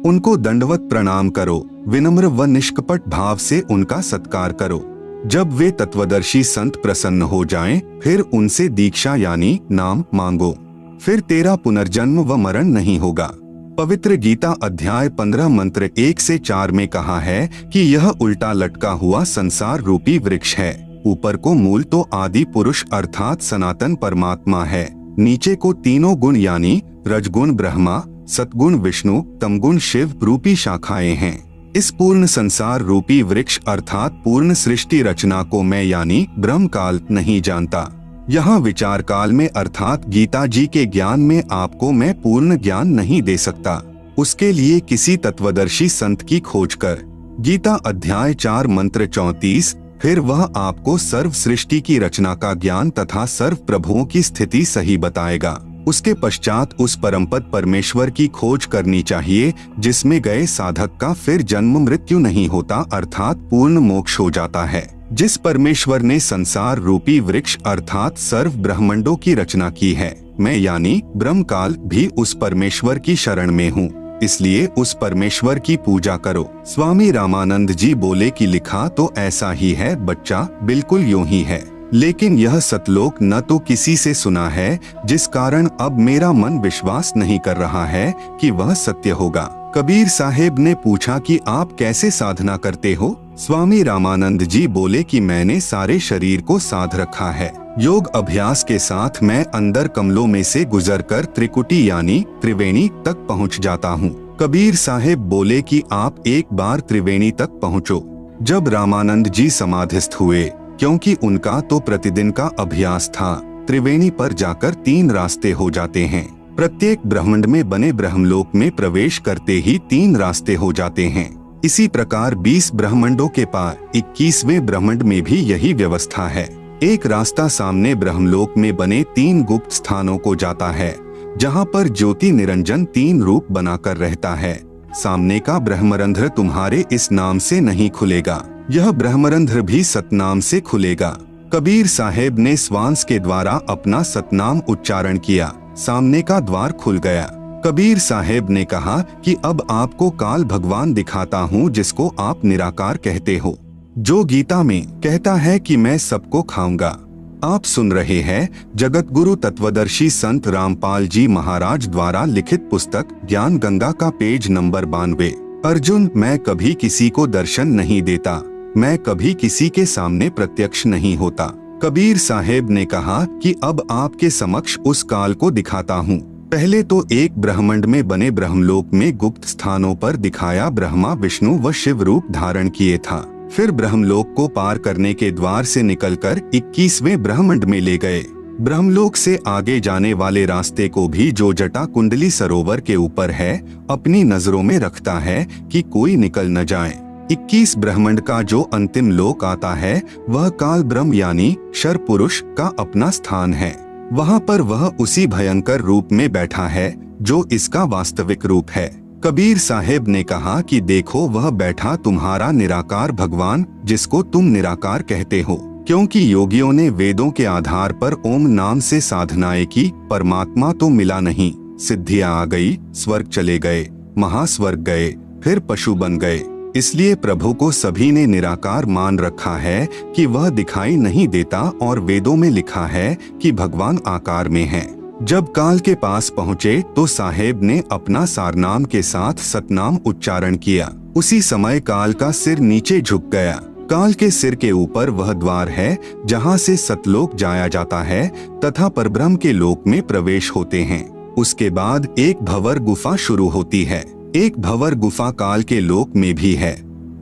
Speaker 1: उनको दंडवत प्रणाम करो, विनम्र व निष्कपट भाव से उनका सत्कार करो। जब वे तत्वदर्शी संत प्रसन्न हो जाएं, फिर उनसे दीक्षा यानी नाम मांगो, फिर तेरा पुनर्जन्म व मरण नहीं होगा। पवित्र गीता अध्याय 15 मंत्र 1 से 4 में कहा है कि यह उल्टा लटका हुआ संसार रूपी वृक्ष है। ऊपर को मूल तो आदि पुरुष अर्थात सनातन परमात्मा है, नीचे को तीनों गुण यानी रजगुण ब्रह्मा, सतगुण विष्णु, तमगुण शिव रूपी शाखाएं हैं। इस पूर्ण संसार रूपी वृक्ष अर्थात पूर्ण सृष्टि रचना को मैं यानी ब्रह्म काल नहीं जानता। यहाँ विचार काल में अर्थात गीता जी के ज्ञान में आपको मैं पूर्ण ज्ञान नहीं दे सकता। उसके लिए किसी तत्वदर्शी संत की खोज कर। गीता अध्याय 4 मंत्र 34 फिर वह आपको सर्व सृष्टि की रचना का ज्ञान तथा सर्व प्रभुओं की स्थिति सही बताएगा। उसके पश्चात उस परमपद परमेश्वर की खोज करनी चाहिए जिसमें गए साधक का फिर जन्म मृत्यु नहीं होता अर्थात पूर्ण मोक्ष हो जाता है। जिस परमेश्वर ने संसार रूपी वृक्ष अर्थात सर्व ब्रह्मांडों की रचना की है, मैं यानी ब्रह्म काल भी उस परमेश्वर की शरण में हूँ। इसलिए उस परमेश्वर की पूजा करो। स्वामी रामानंद जी बोले कि लिखा तो ऐसा ही है बच्चा, बिल्कुल यूं ही है, लेकिन यह सतलोक न तो किसी से सुना है, जिस कारण अब मेरा मन विश्वास नहीं कर रहा है कि वह सत्य होगा। कबीर साहेब ने पूछा कि आप कैसे साधना करते हो? स्वामी रामानंद जी बोले कि मैंने सारे शरीर को साध रखा है। योग अभ्यास के साथ मैं अंदर कमलों में से गुजरकर त्रिकुटी यानी त्रिवेणी तक पहुंच जाता हूं। कबीर साहेब बोले कि आप एक बार त्रिवेणी तक पहुँचो। जब रामानंद जी समाधिस्थ हुए, क्योंकि उनका तो प्रतिदिन का अभ्यास था, त्रिवेणी पर जाकर 3 रास्ते हो जाते हैं। प्रत्येक ब्रह्मांड में बने ब्रह्मलोक में प्रवेश करते ही 3 रास्ते हो जाते हैं। इसी प्रकार 20 ब्रह्मांडों के पार 21वें ब्रह्मांड में भी यही व्यवस्था है। एक रास्ता सामने ब्रह्मलोक में बने 3 गुप्त स्थानों को जाता है, जहाँ पर ज्योति निरंजन 3 रूप बनाकर रहता है। सामने का ब्रह्मरंध्र तुम्हारे इस नाम से नहीं खुलेगा, यह ब्रह्मरंध्र भी सतनाम से खुलेगा। कबीर साहेब ने श्वास के द्वारा अपना सतनाम उच्चारण किया, सामने का द्वार खुल गया। कबीर साहेब ने कहा कि अब आपको काल भगवान दिखाता हूँ, जिसको आप निराकार कहते हो, जो गीता में कहता है कि मैं सबको खाऊंगा। आप सुन रहे हैं जगत गुरु तत्वदर्शी संत रामपाल जी महाराज द्वारा लिखित पुस्तक ज्ञान गंगा का पेज नंबर 92। अर्जुन, मैं कभी किसी को दर्शन नहीं देता, मैं कभी किसी के सामने प्रत्यक्ष नहीं होता। कबीर साहेब ने कहा कि अब आपके समक्ष उस काल को दिखाता हूँ। पहले तो एक ब्रह्मांड में बने ब्रह्मलोक में गुप्त स्थानों पर दिखाया, ब्रह्मा विष्णु व शिव रूप धारण किए था। फिर ब्रह्मलोक को पार करने के द्वार से निकलकर 21वें ब्रह्मांड में ले गए। ब्रह्मलोक से आगे जाने वाले रास्ते को भी, जो जटा कुंडली सरोवर के ऊपर है, अपनी नजरों में रखता है कि कोई निकल न जाए। 21 ब्रह्मांड का जो अंतिम लोक आता है, वह काल ब्रह्म यानी शर पुरुष का अपना स्थान है। वहाँ पर वह उसी भयंकर रूप में बैठा है जो इसका वास्तविक रूप है। कबीर साहेब ने कहा कि देखो, वह बैठा तुम्हारा निराकार भगवान, जिसको तुम निराकार कहते हो, क्योंकि योगियों ने वेदों के आधार पर ओम नाम से साधनाएं की, परमात्मा तो मिला नहीं, सिद्धियां आ गई, स्वर्ग चले गए, महास्वर्ग गए, फिर पशु बन गए। इसलिए प्रभु को सभी ने निराकार मान रखा है कि वह दिखाई नहीं देता, और वेदों में लिखा है कि भगवान आकार में है। जब काल के पास पहुँचे तो साहेब ने अपना सारनाम के साथ सतनाम उच्चारण किया। उसी समय काल का सिर नीचे झुक गया। काल के सिर के ऊपर वह द्वार है जहाँ से सतलोक जाया जाता है तथा परब्रह्म के लोक में प्रवेश होते हैं। उसके बाद एक भंवर गुफा शुरू होती है। एक भंवर गुफा काल के लोक में भी है।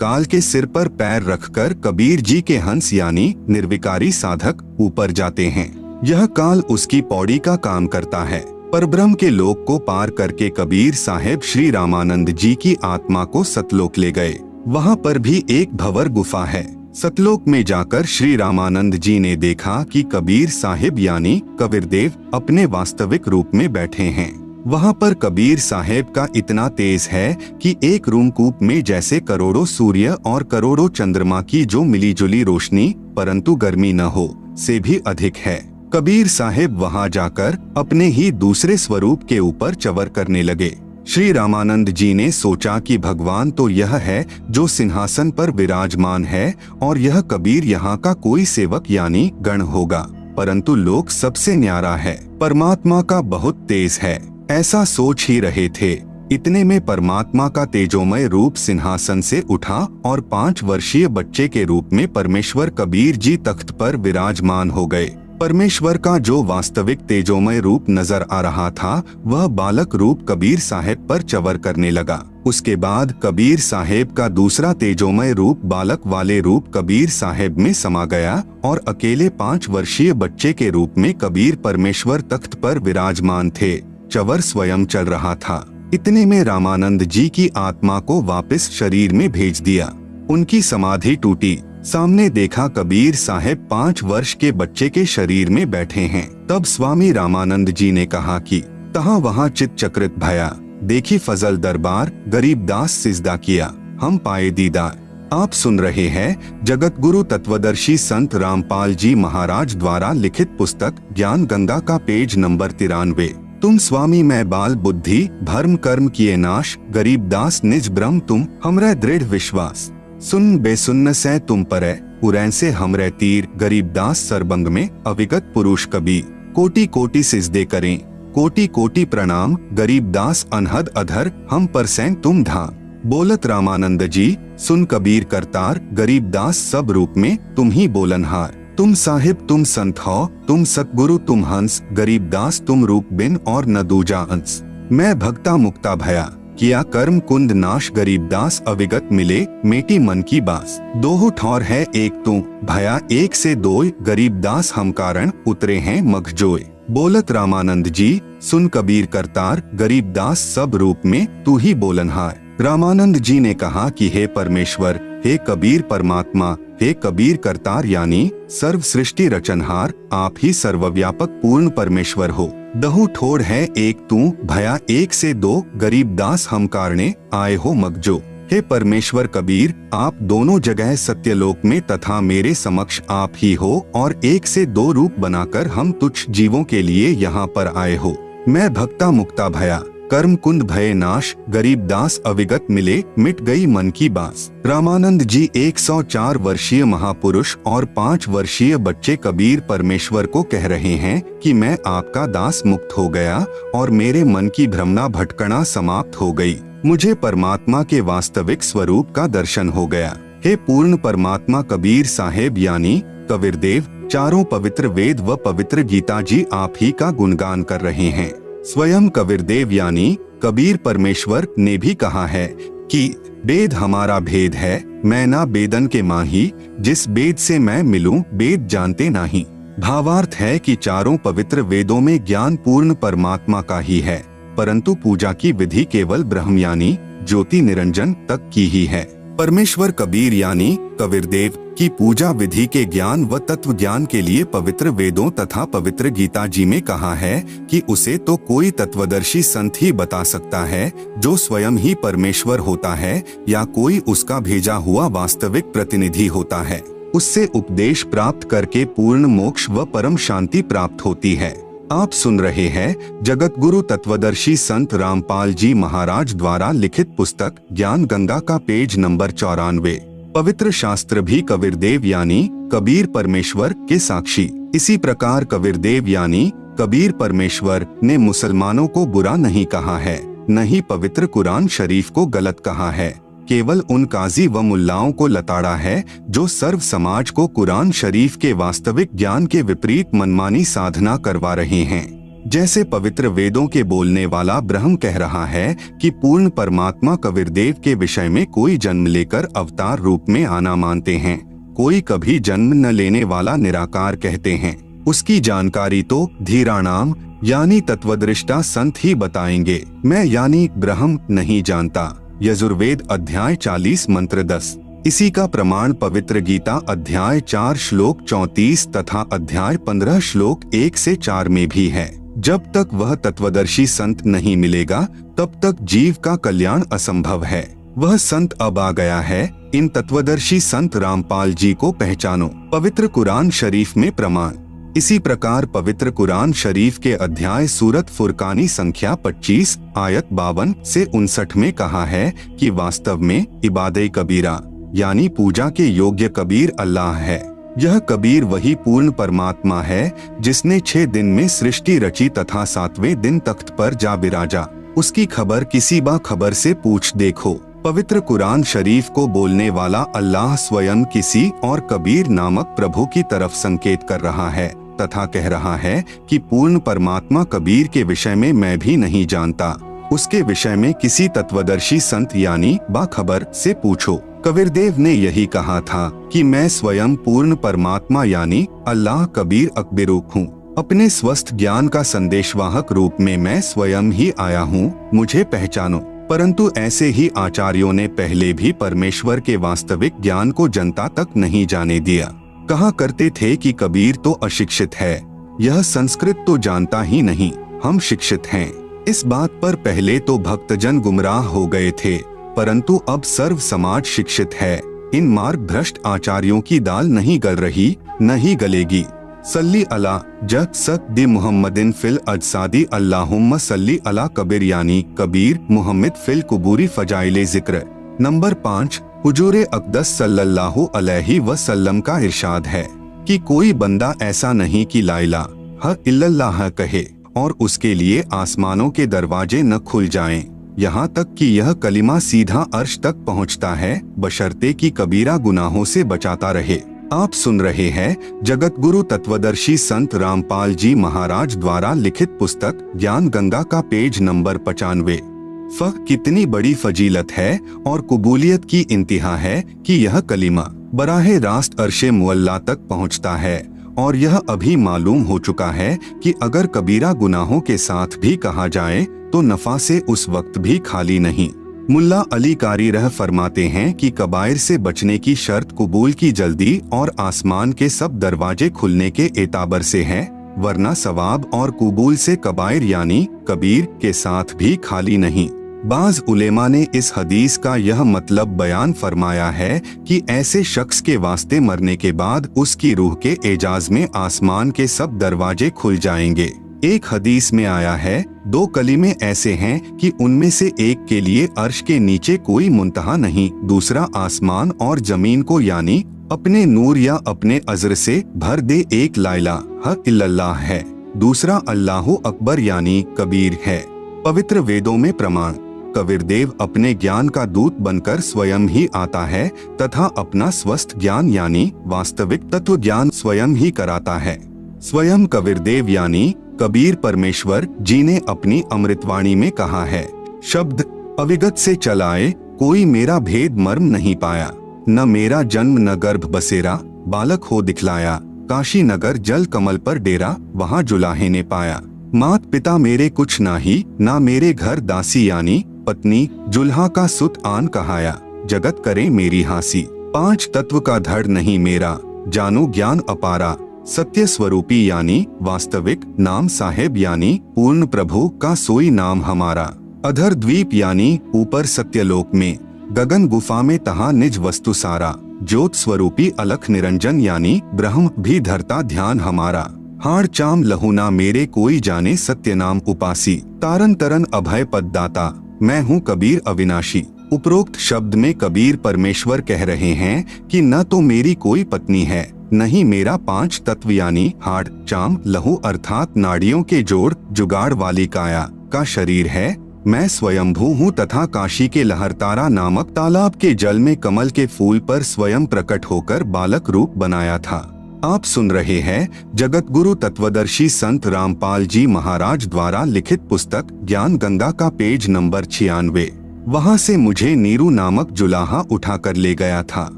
Speaker 1: काल के सिर पर पैर रखकर कबीर जी के हंस यानी निर्विकारी साधक ऊपर जाते हैं। यह काल उसकी पौड़ी का काम करता है। परब्रह्म के लोक को पार करके कबीर साहेब श्री रामानंद जी की आत्मा को सतलोक ले गए। वहाँ पर भी एक भंवर गुफा है। सतलोक में जाकर श्री रामानंद जी ने देखा कि कबीर साहिब यानी कबीरदेव अपने वास्तविक रूप में बैठे हैं। वहाँ पर कबीर साहेब का इतना तेज है कि एक रूमकूप में जैसे करोड़ों सूर्य और करोड़ों चंद्रमा की जो मिलीजुली रोशनी परंतु गर्मी न हो से भी अधिक है। कबीर साहेब वहाँ जाकर अपने ही दूसरे स्वरूप के ऊपर चवर करने लगे। श्री रामानंद जी ने सोचा कि भगवान तो यह है जो सिंहासन पर विराजमान है और यह कबीर यहाँ का कोई सेवक यानी गण होगा, परंतु लोक सबसे न्यारा है, परमात्मा का बहुत तेज है, ऐसा सोच ही रहे थे। इतने में परमात्मा का तेजोमय रूप सिंहासन से उठा और 5 वर्षीय बच्चे के रूप में परमेश्वर कबीर जी तख्त पर विराजमान हो गए। परमेश्वर का जो वास्तविक तेजोमय रूप नजर आ रहा था, वह बालक रूप कबीर साहेब पर चवर करने लगा। उसके बाद कबीर साहेब का दूसरा तेजोमय रूप बालक वाले रूप कबीर साहेब में समा गया और अकेले 5 वर्षीय बच्चे के रूप में कबीर परमेश्वर तख्त पर विराजमान थे। चवर स्वयं चल रहा था। इतने में रामानंद जी की आत्मा को वापस शरीर में भेज दिया। उनकी समाधि टूटी। सामने देखा कबीर साहेब 5 वर्ष के बच्चे के शरीर में बैठे हैं। तब स्वामी रामानंद जी ने कहा कि तहाँ वहाँ चित चक्रित भया, देखी फजल दरबार, गरीबदास सिजदा किया, हम पाए दीदार। आप सुन रहे हैं जगत गुरु तत्वदर्शी संत रामपाल जी महाराज द्वारा लिखित पुस्तक ज्ञान गंगा का पेज नंबर 93। तुम स्वामी मैं बाल बुद्धि भर्म कर्म किए नाश, गरीबदास निज ब्रह्म तुम हमरे दृढ़ विश्वास। सुन बेसुन्न से तुम परै उरै से हमरे तीर, गरीबदास सरबंग में अविगत पुरुष कबीर। कोटि कोटि सिजदे करें, कोटि कोटि प्रणाम, गरीबदास अनहद अधर हम पर सैं तुम धाम। बोलत रामानंद जी सुन कबीर करतार, गरीबदास सब रूप में तुम ही बोलनहार। तुम साहिब तुम संत हो, तुम सतगुरु तुम हंस, गरीबदास तुम रूप बिन और न दूजा अंश। मैं भक्ता मुक्ता भया, किया कर्म कुंद नाश गरीबदास अविगत मिले मेटी मन की बास। दोहु ठौर है एक तू भया एक से दोय गरीबदास हम कारण उतरे हैं मखजोय। बोलत रामानंद जी सुन कबीर करतार गरीबदास सब रूप में तू ही बोलनहार। रामानंद जी ने कहा कि हे परमेश्वर, हे कबीर परमात्मा, हे कबीर करतार यानी सर्व सृष्टि रचनहार, आप ही सर्वव्यापक पूर्ण परमेश्वर हो। दहु ठोर है एक तू भया एक से दो गरीबदास हम कारणे आए हो मगजो। हे परमेश्वर कबीर, आप दोनों जगह सत्यलोक में तथा मेरे समक्ष आप ही हो और एक से दो रूप बनाकर हम तुच्छ जीवों के लिए यहाँ पर आए हो। मैं भक्ता मुक्ता भया कर्म कुंद भय नाश गरीबदास अविगत मिले मिट गई मन की बास। रामानंद जी 104 वर्षीय महापुरुष और 5 वर्षीय बच्चे कबीर परमेश्वर को कह रहे हैं कि मैं आपका दास मुक्त हो गया और मेरे मन की भ्रमणा भटकना समाप्त हो गई। मुझे परमात्मा के वास्तविक स्वरूप का दर्शन हो गया। हे पूर्ण परमात्मा कबीर साहेब यानी कबीरदेव, चारों पवित्र वेद व पवित्र गीता जी आप ही का गुणगान कर रहे हैं। स्वयं कबीरदेव यानी कबीर परमेश्वर ने भी कहा है कि वेद हमारा भेद है, मैं ना बेदन के माही, जिस वेद से मैं मिलूं वेद जानते नहीं। भावार्थ है कि चारों पवित्र वेदों में ज्ञान पूर्ण परमात्मा का ही है, परंतु पूजा की विधि केवल ब्रह्म यानी ज्योति निरंजन तक की ही है। परमेश्वर कबीर यानी कबीरदेव की पूजा विधि के ज्ञान व तत्व ज्ञान के लिए पवित्र वेदों तथा पवित्र गीता जी में कहा है कि उसे तो कोई तत्वदर्शी संत ही बता सकता है जो स्वयं ही परमेश्वर होता है या कोई उसका भेजा हुआ वास्तविक प्रतिनिधि होता है। उससे उपदेश प्राप्त करके पूर्ण मोक्ष व परम शांति प्राप्त होती है। आप सुन रहे हैं जगत गुरु तत्वदर्शी संत रामपाल जी महाराज द्वारा लिखित पुस्तक ज्ञान गंगा का पेज नंबर 94। पवित्र शास्त्र भी कबीरदेव यानी कबीर परमेश्वर के साक्षी। इसी प्रकार कबीरदेव यानी कबीर परमेश्वर ने मुसलमानों को बुरा नहीं कहा है, न ही पवित्र कुरान शरीफ को गलत कहा है। केवल उन काजी व मुल्लाओं को लताड़ा है जो सर्व समाज को कुरान शरीफ के वास्तविक ज्ञान के विपरीत मनमानी साधना करवा रहे हैं। जैसे पवित्र वेदों के बोलने वाला ब्रह्म कह रहा है कि पूर्ण परमात्मा कबीरदेव के विषय में कोई जन्म लेकर अवतार रूप में आना मानते हैं, कोई कभी जन्म न लेने वाला निराकार कहते हैं। उसकी जानकारी तो धीराणाम यानी तत्वदृष्टा संत ही बताएंगे। मैं यानी ब्रह्म नहीं जानता। यजुर्वेद अध्याय 40 मंत्र 10। इसी का प्रमाण पवित्र गीता अध्याय 4 श्लोक 34 तथा अध्याय 15 श्लोक 1 से 4 में भी है। जब तक वह तत्वदर्शी संत नहीं मिलेगा तब तक जीव का कल्याण असंभव है। वह संत अब आ गया है। इन तत्वदर्शी संत रामपाल जी को पहचानो। पवित्र कुरान शरीफ में प्रमाण। इसी प्रकार पवित्र कुरान शरीफ के अध्याय सूरत फुरकानी संख्या 25 आयत 52 से 59 में कहा है कि वास्तव में इबादे कबीरा यानी पूजा के योग्य कबीर अल्लाह है। यह कबीर वही पूर्ण परमात्मा है जिसने 6 दिन में सृष्टि रची तथा 7वें दिन तख्त पर जा विराजा। उसकी खबर किसी बा खबर से पूछ देखो। पवित्र कुरान शरीफ को बोलने वाला अल्लाह स्वयं किसी और कबीर नामक प्रभु की तरफ संकेत कर रहा है तथा कह रहा है कि पूर्ण परमात्मा कबीर के विषय में मैं भी नहीं जानता। उसके विषय में किसी तत्वदर्शी संत यानी बाखबर से पूछो। कबीरदेव ने यही कहा था कि मैं स्वयं पूर्ण परमात्मा यानी अल्लाह कबीर अकबरूक हूँ। अपने स्वस्थ ज्ञान का संदेशवाहक रूप में मैं स्वयं ही आया हूँ, मुझे पहचानो। परंतु ऐसे ही आचार्यों ने पहले भी परमेश्वर के वास्तविक ज्ञान को जनता तक नहीं जाने दिया। कहा करते थे कि कबीर तो अशिक्षित है, यह संस्कृत तो जानता ही नहीं, हम शिक्षित हैं। इस बात पर पहले तो भक्तजन गुमराह हो गए थे, परंतु अब सर्व समाज शिक्षित है। इन मार्ग भ्रष्ट आचार्यों की दाल नहीं गल रही, न ही गलेगी। सल्ली अला जग सक दी मुहम्मदिन फिल अजसादी अल्लाहुम्मा सल्ली अला कबीर यानी कबीर मुहम्मद फिल कुबूरी फजाइले जिक्र। नंबर 5 हुजूरे अक़दस सल्लल्लाहु अलैहि वसल्लम का इरशाद है कि कोई बंदा ऐसा नहीं कि ला इलाहा इल्लल्लाह कहे और उसके लिए आसमानों के दरवाजे न खुल जाएं, यहाँ तक कि यह कलिमा सीधा अर्श तक पहुँचता है, बशर्ते कि कबीरा गुनाहों से बचाता रहे। आप सुन रहे हैं जगत गुरु तत्वदर्शी संत रामपाल जी महाराज द्वारा लिखित पुस्तक ज्ञान गंगा का पेज नंबर 95। फ कितनी बड़ी फजीलत है और कबूलियत की इंतहा है कि यह कलीमा बराहे रास्त अर्शे मुअल्ला तक पहुंचता है, और यह अभी मालूम हो चुका है कि अगर कबीरा गुनाहों के साथ भी कहा जाए तो नफा से उस वक्त भी खाली नहीं। मुल्ला अली कारी रह फरमाते हैं कि कबायर से बचने की शर्त कबूल की जल्दी और आसमान के सब दरवाजे खुलने के एताबर से है, वरना सवाब और कबूल से कबायर यानी कबीर के साथ भी खाली नहीं। बाज उलेमा ने इस हदीस का यह मतलब बयान फरमाया है कि ऐसे शख्स के वास्ते मरने के बाद उसकी रूह के एजाज में आसमान के सब दरवाजे खुल जाएंगे। एक हदीस में आया है, 2 कलीमे ऐसे हैं कि उनमें से एक के लिए अर्श के नीचे कोई मुंतहा नहीं, दूसरा आसमान और जमीन को यानी अपने नूर या अपने अज़र से भर दे। एक ला इलाहा इल्लल्लाह है, दूसरा अल्लाहु अकबर यानी कबीर है। पवित्र वेदों में प्रमाण, कबीरदेव अपने ज्ञान का दूत बनकर स्वयं ही आता है तथा अपना स्वस्थ ज्ञान यानी वास्तविक तत्व ज्ञान स्वयं ही कराता है। स्वयं कबीरदेव यानी कबीर परमेश्वर जी ने अपनी अमृतवाणी में कहा है, शब्द अविगत से चलाए कोई मेरा भेद मर्म नहीं पाया, न मेरा जन्म न गर्भ बसेरा, बालक हो दिखलाया, काशी नगर जल कमल पर डेरा, वहाँ जुलाहे ने पाया। मात पिता मेरे कुछ नाही, ना मेरे घर दासी यानी पत्नी, जुल्हा का सुत आन कहाया, जगत करे मेरी हासी। 5 तत्व का धड़ नहीं मेरा, जानो ज्ञान अपारा, सत्य स्वरूपी यानी वास्तविक, नाम साहेब यानी पूर्ण प्रभु का सोई नाम हमारा। अधर द्वीप यानी ऊपर सत्यलोक में, गगन गुफा में तहा निज वस्तु सारा, ज्योत स्वरूपी अलख निरंजन यानी ब्रह्म भी धरता ध्यान हमारा। हाड़ चाम लहुना मेरे कोई जाने सत्य नाम उपासी, तारन तरन अभय पद दाता, मैं हूँ कबीर अविनाशी। उपरोक्त शब्द में कबीर परमेश्वर कह रहे हैं कि न तो मेरी कोई पत्नी है, नहीं मेरा 5 तत्व यानी हाड़ चाम लहू अर्थात नाड़ियों के जोड़ जुगाड़ वाली काया का शरीर है। मैं स्वयंभू हूँ तथा काशी के लहरतारा नामक तालाब के जल में कमल के फूल पर स्वयं प्रकट होकर बालक रूप बनाया था। आप सुन रहे हैं जगत गुरु तत्वदर्शी संत रामपाल जी महाराज द्वारा लिखित पुस्तक ज्ञान गंगा का पेज नंबर 96। वहाँ से मुझे नीरू नामक जुलाहा उठाकर ले गया था,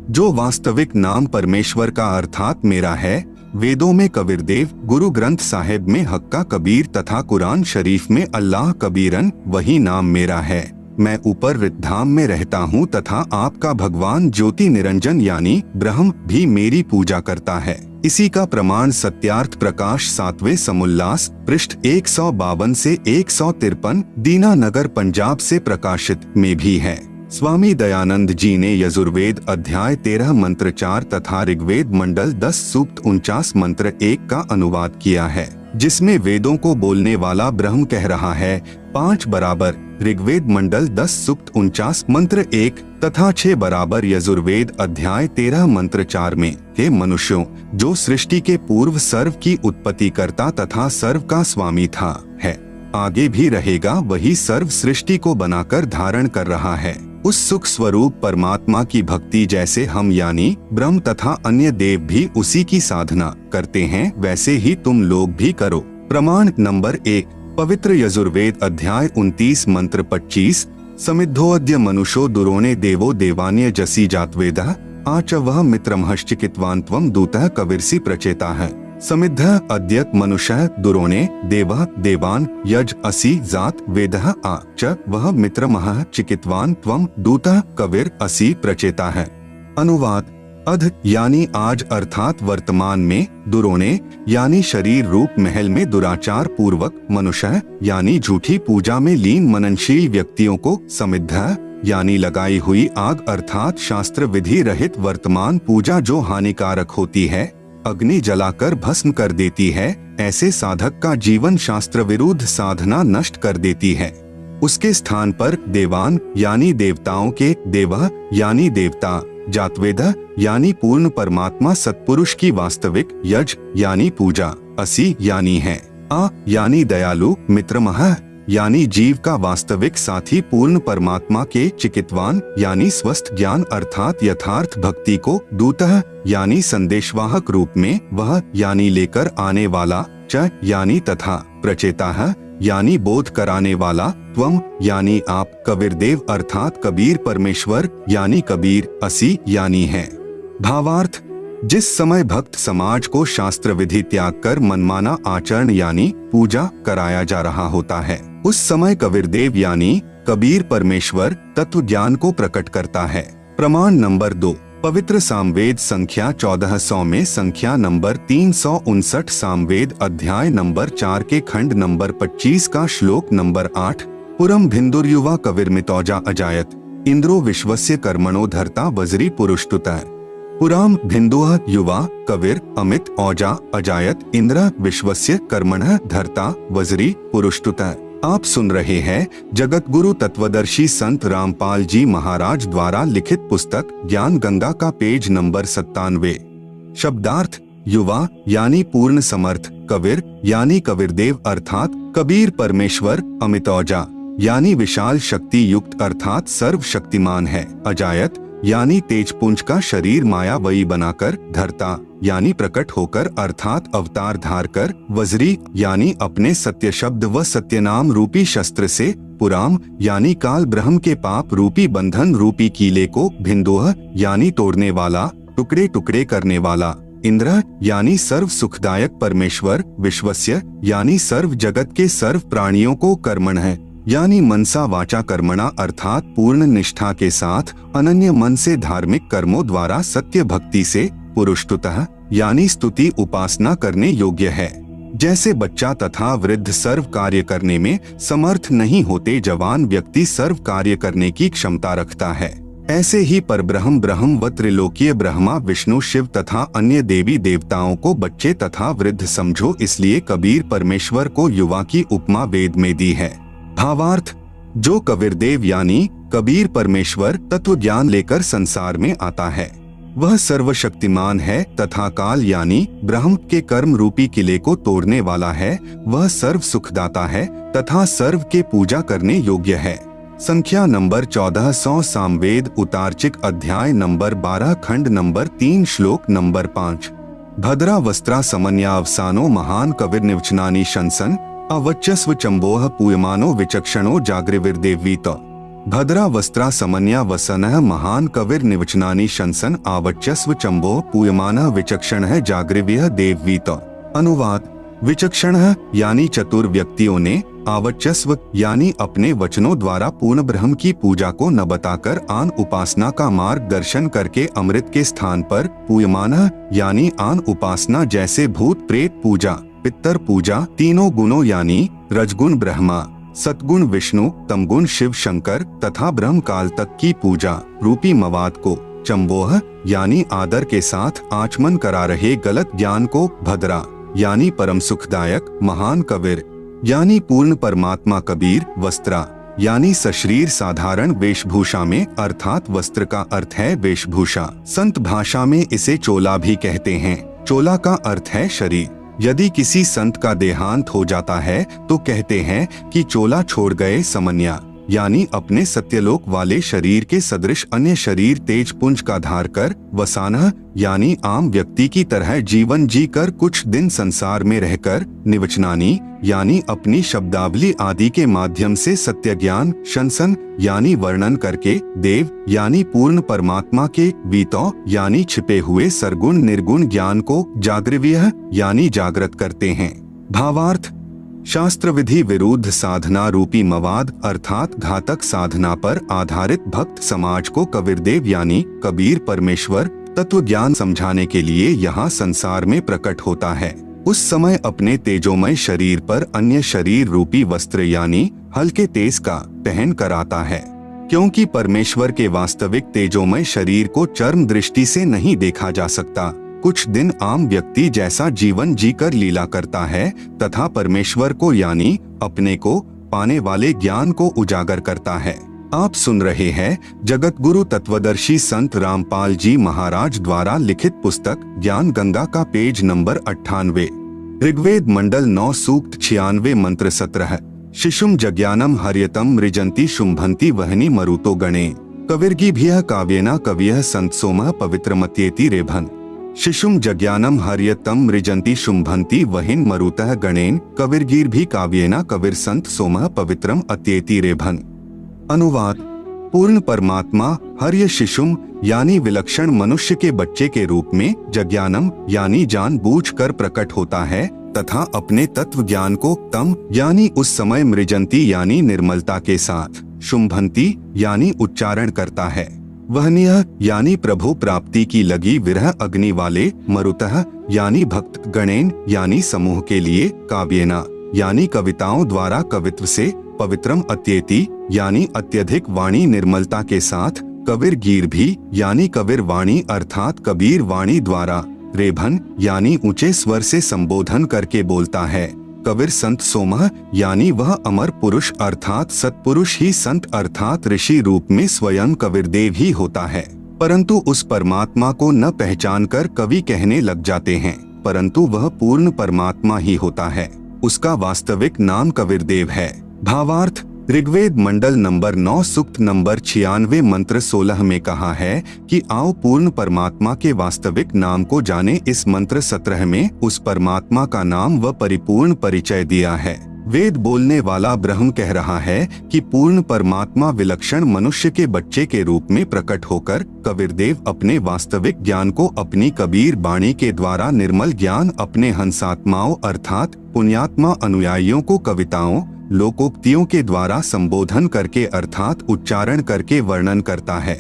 Speaker 1: जो वास्तविक नाम परमेश्वर का अर्थात मेरा है। वेदों में कबीरदेव, गुरु ग्रंथ साहिब में हक्का कबीर तथा कुरान शरीफ में अल्लाह कबीरन वही नाम मेरा है। मैं ऊपर रिद्धधाम में रहता हूँ तथा आपका भगवान ज्योति निरंजन यानी ब्रह्म भी मेरी पूजा करता है। इसी का प्रमाण सत्यार्थ प्रकाश 7वें समुल्लास पृष्ठ 152 से 153 दीनानगर पंजाब से प्रकाशित में भी है। स्वामी दयानंद जी ने यजुर्वेद अध्याय 13 मंत्र 4 तथा ऋग्वेद मंडल 10 सूक्त 49 मंत्र 1 का अनुवाद किया है, जिसमें वेदों को बोलने वाला ब्रह्म कह रहा है 5 बराबर ऋग्वेद मंडल 10 सूक्त 49 मंत्र 1 तथा 6 बराबर यजुर्वेद अध्याय 13 मंत्र 4 में हे मनुष्यों, जो सृष्टि के पूर्व सर्व की उत्पत्ति करता तथा सर्व का स्वामी था, है, आगे भी रहेगा, वही सर्व सृष्टि को बनाकर धारण कर रहा है। उस सुख स्वरूप परमात्मा की भक्ति जैसे हम यानी ब्रह्म तथा अन्य देव भी उसी की साधना करते हैं, वैसे ही तुम लोग भी करो। प्रमाण नंबर 1 पवित्र यजुर्वेद अध्याय 29 मंत्र 25 समिद्धोऽद्य मनुष्यो दुरोणे देवो देवान्य जसी जातवेदः आच वह मित्रमहश्चिकित्वान् त्वं दूतः कविर्सि प्रचेताः। समिद्ध अद्यक मनुष्य दुरोणे देवः देवान यज असि जात वेदः आ च वह मित्रमः चिकित्वान त्वं दूतः कविर असि प्रचेता है। अनुवाद अध यानी आज अर्थात वर्तमान में, दुरोणे यानी शरीर रूप महल में दुराचार पूर्वक, मनुष्य यानी झूठी पूजा में लीन मननशील व्यक्तियों को, समिद्ध यानी लगाई हुई आग अर्थात शास्त्र विधि रहित वर्तमान पूजा जो हानिकारक होती है, अग्नि जलाकर भस्म कर देती है, ऐसे साधक का जीवन शास्त्र विरुद्ध साधना नष्ट कर देती है। उसके स्थान पर देवान यानी देवताओं के, देवः यानी देवता, जातवेदः यानी पूर्ण परमात्मा सत्पुरुष की वास्तविक, यज यानी पूजा, असि यानी है, आ यानी दयालु, मित्रमः यानी जीव का वास्तविक साथी पूर्ण परमात्मा के, चिकित्वान यानी स्वस्थ ज्ञान अर्थात यथार्थ भक्ति को, दूतः यानी संदेशवाहक रूप में, वह यानी लेकर आने वाला, च यानी तथा, प्रचेताः यानी बोध कराने वाला, त्वम यानी आप, कबीरदेव अर्थात कबीर परमेश्वर यानी कबीर, असी यानी है। भावार्थ, जिस समय भक्त समाज को शास्त्र विधि त्याग कर मनमाना आचरण यानी पूजा कराया जा रहा होता है, उस समय कबीरदेव यानी कबीर परमेश्वर तत्व ज्ञान को प्रकट करता है। प्रमाण नंबर 2, पवित्र सामवेद संख्या 1400 में संख्या नंबर 359, सामवेद अध्याय नंबर 4 के खंड नंबर 25 का श्लोक नंबर 8, पुरम भिन्दुर्युवा कविर्मितौजा अजायत, इंद्रो विश्वस्य कर्मणो धर्ता वज्री पुरुषतुतः। पुराम भिन्दुः युवा कविर अमित औजा अजायत, इंद्र विश्वस्य कर्मणः धर्ता वज्री पुरुषतुतः। आप सुन रहे हैं जगत गुरु तत्वदर्शी संत रामपाल जी महाराज द्वारा लिखित पुस्तक ज्ञान गंगा का पेज नंबर 97। शब्दार्थ, युवा यानी पूर्ण समर्थ, कबीर यानी कबीरदेव अर्थात कबीर परमेश्वर, अमितौजा यानी विशाल शक्ति युक्त अर्थात सर्वशक्तिमान है, अजायत यानी तेजपुंज का शरीर मायावयी बनाकर, धरता यानी प्रकट होकर अर्थात अवतार धार कर, वज्री यानी अपने सत्य शब्द व सत्य नाम रूपी शस्त्र से, पुराम यानी काल ब्रह्म के पाप रूपी बंधन रूपी कीले को, भिन्दुः यानी तोड़ने वाला, टुकड़े टुकड़े करने वाला, इंद्र यानी सर्व सुखदायक परमेश्वर, विश्वस्य यानी सर्व जगत के सर्व प्राणियों को, कर्मण है यानी मनसा वाचा कर्मणा अर्थात पूर्ण निष्ठा के साथ अनन्य मन से धार्मिक कर्मों द्वारा सत्य भक्ति से, पुरुषतुतः यानी स्तुति उपासना करने योग्य है। जैसे बच्चा तथा वृद्ध सर्व कार्य करने में समर्थ नहीं होते, जवान व्यक्ति सर्व कार्य करने की क्षमता रखता है, ऐसे ही परब्रह्म ब्रह्म व त्रिलोकीय ब्रह्मा विष्णु शिव तथा अन्य देवी देवताओं को बच्चे तथा वृद्ध समझो, इसलिए कबीर परमेश्वर को युवा की उपमा वेद में दी है। भावार्थ, जो कबीरदेव यानी कबीर परमेश्वर तत्व ज्ञान लेकर संसार में आता है, वह सर्वशक्तिमान है तथा काल यानी ब्रह्म के कर्म रूपी किले को तोड़ने वाला है, वह सर्व सुखदाता है तथा सर्व के पूजा करने योग्य है। संख्या नंबर 1400 सामवेद उतार्चिक अध्याय नंबर 12 खंड नंबर 3 श्लोक नंबर 5। भद्रा वस्त्रा समन्यावसानो महान कविर्निवचनानि शंसन, अवच्यस्व चंबोह पूयमानो विचक्षणो जागृविर्देवीत। भद्रा वस्त्रा समन्या वसनः महान कविर्निवचनानि शंसन, आवच्यस्व चंबोह पूयमानः विचक्षणः जागृव्यः देववीत। अनुवाद, विचक्षण यानी चतुर व्यक्तियों ने, आवच्यस्व यानी अपने वचनों द्वारा पूर्ण ब्रह्म की पूजा को न बताकर आन उपासना का मार्गदर्शन करके अमृत के स्थान पर, पूयमानः यानी आन उपासना जैसे भूत प्रेत पूजा, पितर पूजा, तीनों गुणों यानी रजगुण ब्रह्मा, सतगुण विष्णु, तमगुण शिव शंकर तथा ब्रह्म काल तक की पूजा रूपी मवाद को, चंबोह यानी आदर के साथ आचमन करा रहे गलत ज्ञान को, भद्रा यानी परम सुखदायक महान कबीर यानी पूर्ण परमात्मा कबीर, वस्त्रा यानी सशरीर साधारण वेशभूषा में अर्थात वस्त्र का अर्थ है वेशभूषा, संत भाषा में इसे चोला भी कहते हैं। चोला का अर्थ है शरीर। यदि किसी संत का देहांत हो जाता है तो कहते हैं कि चोला छोड़ गए समन्या, यानी अपने सत्यलोक वाले शरीर के सदृश अन्य शरीर तेज पुंज का धार कर, वसानह यानी आम व्यक्ति की तरह जीवन जी कर कुछ दिन संसार में रहकर, निवचनानी यानी अपनी शब्दावली आदि के माध्यम से सत्य ज्ञान, शंसन यानी वर्णन करके, देव यानी पूर्ण परमात्मा के, वीतो यानी छिपे हुए सरगुण निर्गुण ज्ञान को, जागृव्यः यानी जागृत करते हैं। भावार्थ, शास्त्र विधि विरुद्ध साधना रूपी मवाद अर्थात घातक साधना पर आधारित भक्त समाज को कबीरदेव यानी कबीर परमेश्वर तत्व ज्ञान समझाने के लिए यहाँ संसार में प्रकट होता है। उस समय अपने तेजोमय शरीर पर अन्य शरीर रूपी वस्त्र यानी हल्के तेज का पहन कर आता है, क्योंकि परमेश्वर के वास्तविक तेजोमय शरीर को चर्म दृष्टि से नहीं देखा जा सकता। कुछ दिन आम व्यक्ति जैसा जीवन जीकर लीला करता है तथा परमेश्वर को यानी अपने को पाने वाले ज्ञान को उजागर करता है। आप सुन रहे हैं जगत गुरु तत्वदर्शी संत रामपाल जी महाराज द्वारा लिखित पुस्तक ज्ञान गंगा का पेज नंबर 98। ऋग्वेद मंडल 9 सूक्त 96 मंत्र 17। शिशुम जज्ञानम हर्यतम मृजंती शुंभंती वहनी मरुतो गणे कविर्गिभ्यः काव्येना कवियः संत सोमः पवित्रमत्येति रेभन। शिशुम जज्ञानम हर्यतम मृजंती शुंभंती वहिन मरुतः गणेन कविर्गीर भी काव्येना कविर संत सोमः पवित्रम अत्येति रेभन। अनुवाद। पूर्ण परमात्मा हर्य शिशुम यानी विलक्षण मनुष्य के बच्चे के रूप में जज्ञानम यानी जानबूझकर प्रकट होता है तथा अपने तत्व ज्ञान को तम यानी उस समय मृजंती यानी निर्मलता के साथ, शुंभंती यानी उच्चारण करता है, वहनीय यानी प्रभु प्राप्ति की लगी विरह अग्नि वाले, मरुतः यानी भक्त, गणेन यानी समूह के लिए, काव्येना यानी कविताओं द्वारा कवित्व से, पवित्रम अत्येति यानी अत्यधिक वाणी निर्मलता के साथ, कबीर गीर भी यानी कबीर वाणी अर्थात कबीर वाणी द्वारा, रेभन यानी ऊंचे स्वर से संबोधन करके बोलता है, कबीर संत सोमः यानी वह अमर पुरुष अर्थात सत्पुरुष ही संत अर्थात ऋषि रूप में स्वयं कबीरदेव ही होता है। परंतु उस परमात्मा को न पहचानकर कवि कहने लग जाते हैं, परंतु वह पूर्ण परमात्मा ही होता है। उसका वास्तविक नाम कबीरदेव है। भावार्थ। ऋग्वेद मंडल नंबर 9 सूक्त नंबर 96 मंत्र 16 में कहा है कि आओ पूर्ण परमात्मा के वास्तविक नाम को जाने। इस मंत्र 17 में उस परमात्मा का नाम व परिपूर्ण परिचय दिया है। वेद बोलने वाला ब्रह्म कह रहा है कि पूर्ण परमात्मा विलक्षण मनुष्य के बच्चे के रूप में प्रकट होकर कबीरदेव अपने वास्तविक ज्ञान को अपनी कबीर वाणी के द्वारा निर्मल ज्ञान अपने हंसात्माओं अर्थात पुण्यात्मा अनुयायियों को कविताओं लोकोक्तियों के द्वारा संबोधन करके अर्थात उच्चारण करके वर्णन करता है।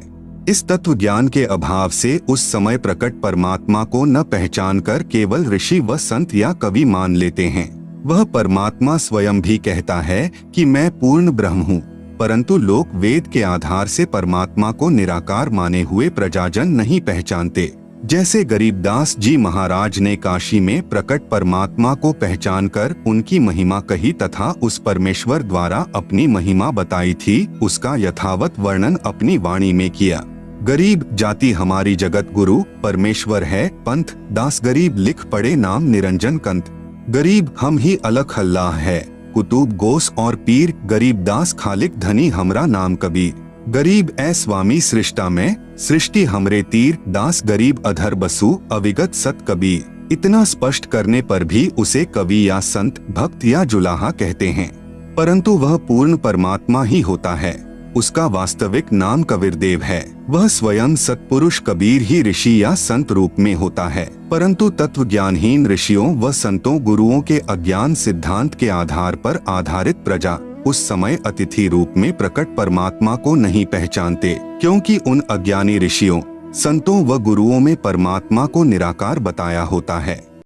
Speaker 1: इस तत्व ज्ञान के अभाव से उस समय प्रकट परमात्मा को न पहचान कर केवल ऋषि व संत या कवि मान लेते हैं। वह परमात्मा स्वयं भी कहता है कि मैं पूर्ण ब्रह्म हूँ, परंतु लोक वेद के आधार से परमात्मा को निराकार माने हुए प्रजाजन नहीं पहचानते। जैसे गरीबदास जी महाराज ने काशी में प्रकट परमात्मा को पहचानकर उनकी महिमा कही तथा उस परमेश्वर द्वारा अपनी महिमा बताई थी, उसका यथावत वर्णन अपनी वाणी में किया। गरीब जाति हमारी जगत गुरु परमेश्वर है पंथ, दास गरीब लिख पड़े नाम निरंजन कंत। गरीब हम ही अलख अल्लाह है, कुतुब गोस और पीर, गरीब दास खालिक धनी हमरा नाम कबीर। गरीब ऐ स्वामी सृष्टा में, सृष्टि हमरे तीर, दास गरीब अधर बसु अविगत सत कबीर। इतना स्पष्ट करने पर भी उसे कवि या संत, भक्त या जुलाहा कहते हैं, परंतु वह पूर्ण परमात्मा ही होता है। उसका वास्तविक नाम कबीरदेव है। वह स्वयं सत्पुरुष कबीर ही ऋषि या संत रूप में होता है, परंतु तत्व ज्ञानहीन ऋषियों व संतों गुरुओं के अज्ञान सिद्धांत के आधार पर आधारित प्रजा उस समय अतिथि रूप में प्रकट परमात्मा को नहीं पहचानते, क्योंकि उन अज्ञानी ऋषियों संतों व गुरुओं में परमात्मा को निराकार बताया होता है।